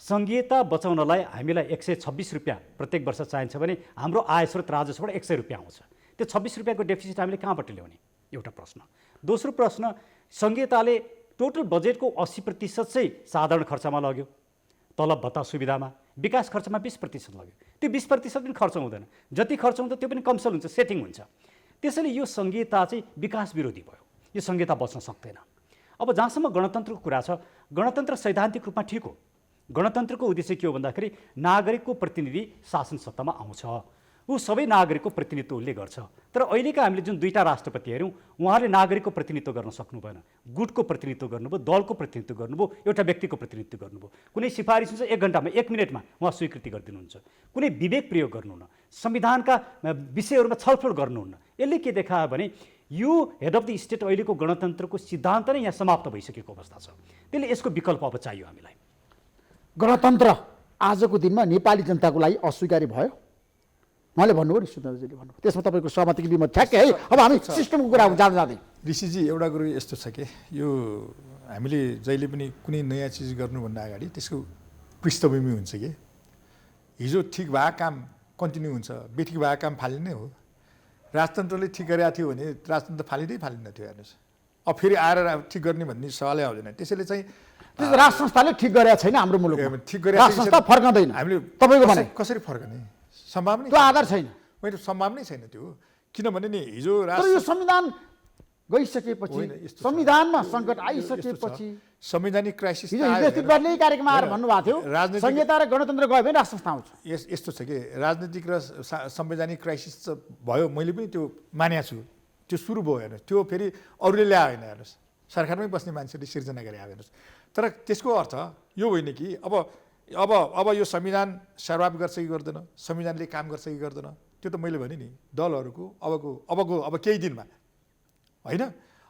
संहिता बचाउनलाई हामीलाई 126 रुपियाँ प्रत्येक वर्ष चाहिन्छ भने हाम्रो आय स्रोत राजस्वबाट 100 रुपियाँ आउँछ। त्यो 26 रुपियाँको डेफिसिट हामीले कहाँबाट ल्याउने? एउटा प्रश्न। दोस्रो प्रश्न, संहिताले टोटल बजेटको 80% चाहिँ साधारण खर्चमा लग्यो, तलब भत्ता सुविधामा, विकास खर्चमा 20% लग्यो। त्यो 20% पनि खर्च हुँदैन, जति खर्च हुन्छ त्यो पनि कमसल हुन्छ, सेटिङ हुन्छ। त्यसैले यो संहिता चाहिँ विकास विरोधी भयो, यो संहिता बच्न सक्दैन। अब जहाँसम्म गणतन्त्रको कुरा छ, गणतन्त्र सैद्धान्तिक रूपमा ठिक हो। गणतन्त्रको उद्देश्य के हो भन्दाखेरि नागरिकको प्रतिनिधि शासन सत्तामा आउँछ, ऊ सबै नागरिकको प्रतिनिधित्व उसले गर्छ। तर अहिलेका हामीले जुन दुईवटा राष्ट्रपति हेऱ्यौँ, उहाँले नागरिकको प्रतिनिधित्व गर्न सक्नु भएन, गुटको प्रतिनिधित्व गर्नुभयो, दलको प्रतिनिधित्व गर्नुभयो, एउटा व्यक्तिको प्रतिनिधित्व गर्नुभयो। कुनै सिफारिस हुन्छ 1 घन्टामा 1 मिनटमा उहाँ स्वीकृति गरिदिनुहुन्छ, कुनै विवेक प्रयोग गर्नुहुन्न, संविधानका विषयहरूमा छलफल गर्नुहुन्न। यसले के देखायो भने यो हेड अफ द स्टेट अहिलेको गणतन्त्रको सिद्धान्त नै यहाँ समाप्त भइसकेको अवस्था छ। त्यसले यसको विकल्प अब चाहियो हामीलाई। गणतन्त्र आजको दिनमा नेपाली जनताको लागि अस्वीकार्य भयो उहाँले भन्नुभयो, ऋषिधरजीले भन्नुभयो, त्यसमा तपाईँको सहमति कि विमत ठ्याक्कै है। अब हामी सिस्टमको कुरा जाँदै ऋषिजी, एउटा कुरो यस्तो छ कि यो हामीले जहिले पनि कुनै नयाँ चिज गर्नुभन्दा अगाडि त्यसको पृष्ठभूमि हुन्छ कि हिजो ठिक भएको काम कन्टिन्यू हुन्छ, बेठिक भएको काम फालिने हो। राजतन्त्रले ठिक गरेको थियो भने राजतन्त्र फालिन्न थियो। हेर्नुहोस्, अब फेरि आएर ठिक गर्ने भन्ने सवालै आउँदैन। त्यसैले चाहिँ राज संस्थाले ठिक गरेको छैन हाम्रो मुलुकमा, ठिक गरेको राज संस्था फर्कँदैन। हामीले तपाईँको भने कसरी फर्कने सम्भावना? त्यो आधार छैन, होइन सम्भावनै छैन त्यो। किनभने नि हिजो तर यो संविधान गइसकेपछि, संविधानमा सङ्कट आइसकेपछि संवैधानिक क्राइसिस हिजो कार्यक्रममा आएर भन्नुभएको थियो संहिता र गणतन्त्र गयो भने राज संस्था आउँछ। यस्तो छ कि राजनीतिक र संवैधानिक क्राइसिस भयो, मैले पनि त्यो मानेको छु। त्यो सुरु भयो, हेर्नुहोस्, त्यो फेरि अरूले ल्यायो होइन, हेर्नुहोस्, सरकारमै बस्ने मान्छेले सिर्जना गरे, हेर्नुहोस्। तर त्यसको अर्थ यो होइन कि अब यो संविधान सर्वाप गर्छ कि गर्दैन, संविधानले काम गर्छ कि गर्दैन, त्यो त मैले भने नि दलहरूको अब केही दिनमा होइन।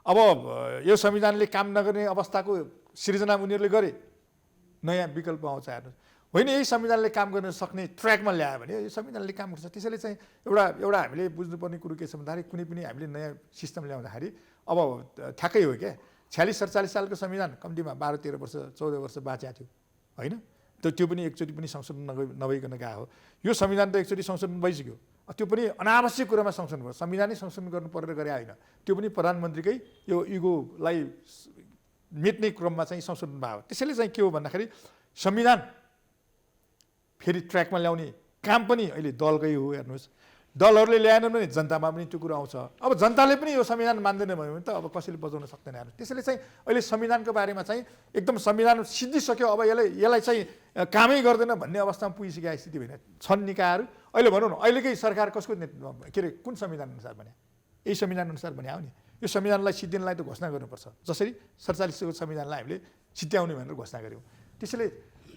अब यो संविधानले काम नगर्ने अवस्थाको सिर्जना उनीहरूले गरे, नयाँ विकल्प आउँछ। हेर्नुहोस्, होइन यही संविधानले काम गर्न सक्ने ट्र्याकमा ल्यायो भने यो संविधानले काम गर्छ। त्यसैले चाहिँ एउटा हामीले बुझ्नुपर्ने कुरो के छ भन्दाखेरि कुनै पनि हामीले नयाँ सिस्टम ल्याउँदाखेरि अब ठ्याक्कै हो क्या, 46-47 सालको संविधान कम्तीमा 12-13 वर्ष 14 वर्ष बाँचेको थियो होइन। त्यो पनि एकचोटि पनि संशोधन नभइकन गएको हो। यो संविधान त एकचोटि संशोधन भइसक्यो, त्यो पनि अनावश्यक कुरामा संशोधन भयो, संविधानै संशोधन गर्नु परेर गरे होइन। त्यो पनि प्रधानमन्त्रीकै यो इगोलाई मेट्ने क्रममा चाहिँ संशोधन भयो। त्यसैले चाहिँ के हो भन्दाखेरि संविधान फेरि ट्र्याकमा ल्याउने काम पनि अहिले दलकै हो। हेर्नुहोस्, दलहरूले ल्याएनन् भने जनतामा पनि त्यो कुरो आउँछ। अब जनताले पनि यो संविधान मान्दैन भयो भने त अब कसैले बचाउन सक्दैन। हेर्नुहोस्, त्यसैले चाहिँ अहिले संविधानको बारेमा चाहिँ एकदम संविधान सिद्धिसक्यो, अब यसलाई चाहिँ कामै गर्दैन भन्ने अवस्थामा पुगिसकेको स्थिति होइन। छन् निकायहरू, अहिले भनौँ न अहिलेकै सरकार कसको नेतृत्वमा, के अरे कुन संविधान अनुसार बन्या, यही संविधान अनुसार बन्या हो नि। यो संविधानलाई सिद्धिनलाई त घोषणा गर्नुपर्छ, जसरी 47को संविधानलाई हामीले सिद्ध्याउने भनेर घोषणा गऱ्यौँ। त्यसैले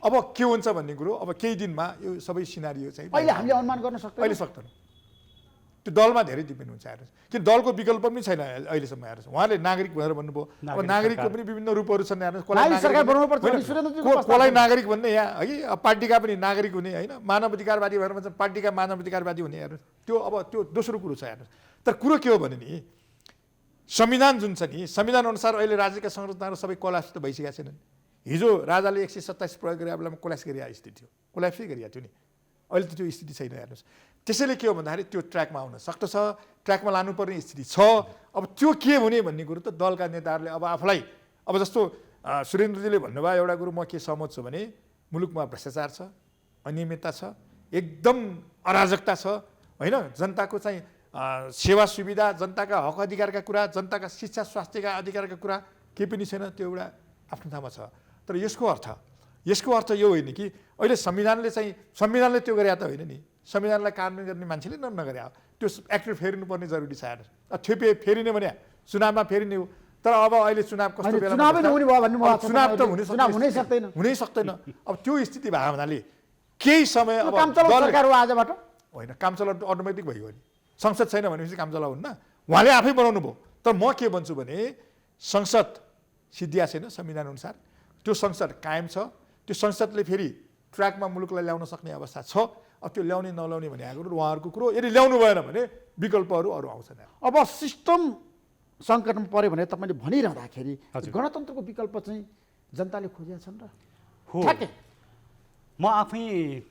अब के हुन्छ भन्ने कुरो अब केही दिनमा यो सबै सिनारियो चाहिँ अहिले हामीले अनुमान गर्न सक्दैनौँ, अहिले सक्दैन। त्यो दलमा धेरै डिपेन्ड हुन्छ। हेर्नुहोस्, किन दलको विकल्प पनि छैन अहिलेसम्म। हेर्नुहोस्, उहाँले नागरिक भनेर भन्नुभयो, अब नागरिकको पनि विभिन्न रूपहरू छन्। हेर्नुहोस्, कसलाई नागरिक भन्ने यहाँ है, अब पार्टीका पनि नागरिक हुने होइन, मानव अधिकारवादी भनेर भन्छ, पार्टीका मानव अधिकारवादी हुने। हेर्नुहोस्, त्यो अब त्यो दोस्रो कुरो छ। हेर्नुहोस्, तर कुरो के हो भने नि संविधान जुन छ नि, संविधान अनुसार अहिले राज्यका संरचनाहरू सबै कोल्याप्स त भइसकेका छैनन्। हिजो राजाले 127 प्रयोग गरे बेलामा कोल्याप्स गरिरहेको स्थिति थियो, कोल्याप्सै गरिरहेको थियो नि। अहिले त त्यो स्थिति छैन। हेर्नुहोस्, त्यसैले के हो भन्दाखेरि त्यो ट्र्याकमा आउन सक्दछ, ट्र्याकमा लानुपर्ने स्थिति छ। अब त्यो के हुने भन्ने कुरो त दलका नेताहरूले अब आफूलाई, अब जस्तो सुरेन्द्रजीले भन्नुभयो एउटा कुरो म के सहमत छु भने मुलुकमा भ्रष्टाचार छ, अनियमितता छ, एकदम अराजकता छ होइन। जनताको चाहिँ सेवा सुविधा, जनताका हक अधिकारका कुरा, जनताका शिक्षा स्वास्थ्यका अधिकारका कुरा केही पनि छैन, त्यो एउटा आफ्नो ठाउँमा छ। तर यसको अर्थ यो होइन कि अहिले संविधानले त्यो गरे त होइन नि, संविधानलाई कार्यान्वयन गर्ने मान्छेले नगरे हो। त्यो एक्ट फेरिनुपर्ने जरुरी छ। हेर्नुहोस्, फेरिने भने चुनावमा फेरिने हो, तर अब अहिले चुनाव कस्तो होइन, बेलामा चुनावै बस्दा- नहुने भयो भन्ने मलाई अब चुनाव त लाग्छ। चुनाव हुनै सक्दैन। हुनै सक्दैन। अब त्यो स्थिति भएको हुनाले केही समय अब काम चलाउ दलले- सरकार हो आजबाट। होइन, काम चलाउ अटोमेटिक भयो नि। संसद छैन भनेपछि काम चलाउ हुन्न। उहाँले आफै बनाउनु भयो। तर म के भन्छु भने संसद सिद्धिया छैन संविधान अनुसार। त्यो संसद कायम छ। त्यो संसदले फेरि ट्र्याकमा मुलुकलाई ल्याउन सक्ने अवस्था छ। अब त्यो ल्याउने नल्याउने भने उहाँहरूको कुरो। यदि ल्याउनु भएन भने विकल्पहरू अरू आउँछन्। अब सिस्टम सङ्कटमा पऱ्यो भने तपाईँले भनिरहँदाखेरि हजुर। गणतन्त्रको विकल्प चाहिँ जनताले खोजेका छन् र हो ठ्याक्कै म आफै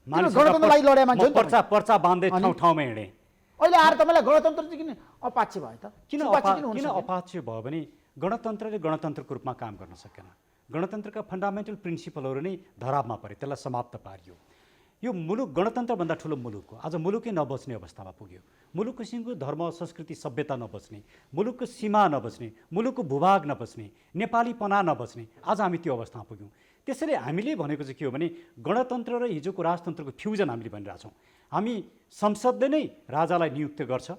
गणतन्त्रलाई लड्या मान्छे हो नि पर्चा पर्चा बाँध्दै अनि? ठाउँ ठाउँमा हिँडेँ। अहिले आएर तपाईँलाई गणतन्त्र चाहिँ किन अपाच्य भयो त? किन सुपाच्य हुन किन सक्यो? अपाच्य भयो भने गणतन्त्रले गणतन्त्रको रूपमा काम गर्न सकेन। गणतन्त्रका फन्डामेन्टल प्रिन्सिपलहरू नै धरापमा परे, त्यसलाई समाप्त पारियो। यो मुलुक गणतन्त्रभन्दा ठुलो मुलुक हो। आज मुलुकै नबच्ने अवस्थामा पुग्यो। मुलुकको सिङ्गो धर्म संस्कृति सभ्यता नबच्ने, मुलुकको सीमा नबच्ने, मुलुकको भूभाग नबच्ने, नेपालीपना नबच्ने, आज हामी त्यो अवस्थामा पुग्यौँ। त्यसैले हामीले भनेको चाहिँ के हो भने गणतन्त्र र हिजोको राजतन्त्रको फ्युजन हामीले भनिरहेछौँ। हामी संसदले नै राजालाई नियुक्त गर्छ।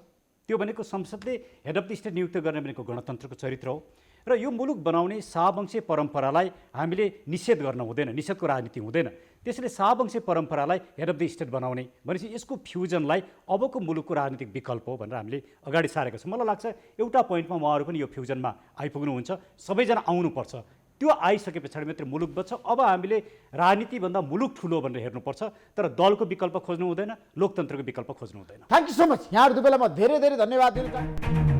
त्यो भनेको संसदले हेड अफ द स्टेट नियुक्त गर्ने भनेको गणतन्त्रको चरित्र हो। र यो मुलुक बनाउने शाहवंशीय परम्परालाई हामीले निषेध गर्न हुँदैन, निषेधको राजनीति हुँदैन। त्यसैले शाहवंशीय परम्परालाई हेड अफ द स्टेट बनाउने भनेपछि यसको फ्युजनलाई अबको मुलुकको राजनीतिक विकल्प हो भनेर हामीले अगाडि सारेका छौँ। मलाई लाग्छ एउटा पोइन्टमा उहाँहरू पनि यो फ्युजनमा आइपुग्नुहुन्छ। सबैजना आउनुपर्छ। त्यो आइसके पछाडि मात्रै मुलुक बच्छ। अब हामीले राजनीतिभन्दा मुलुक ठुलो भनेर हेर्नुपर्छ। तर दलको विकल्प खोज्नु हुँदैन, लोकतन्त्रको विकल्प खोज्नु हुँदैन। Thank you so much. यहाँहरू दुवैलाई म धेरै धेरै धन्यवाद दिन चाहन्छु।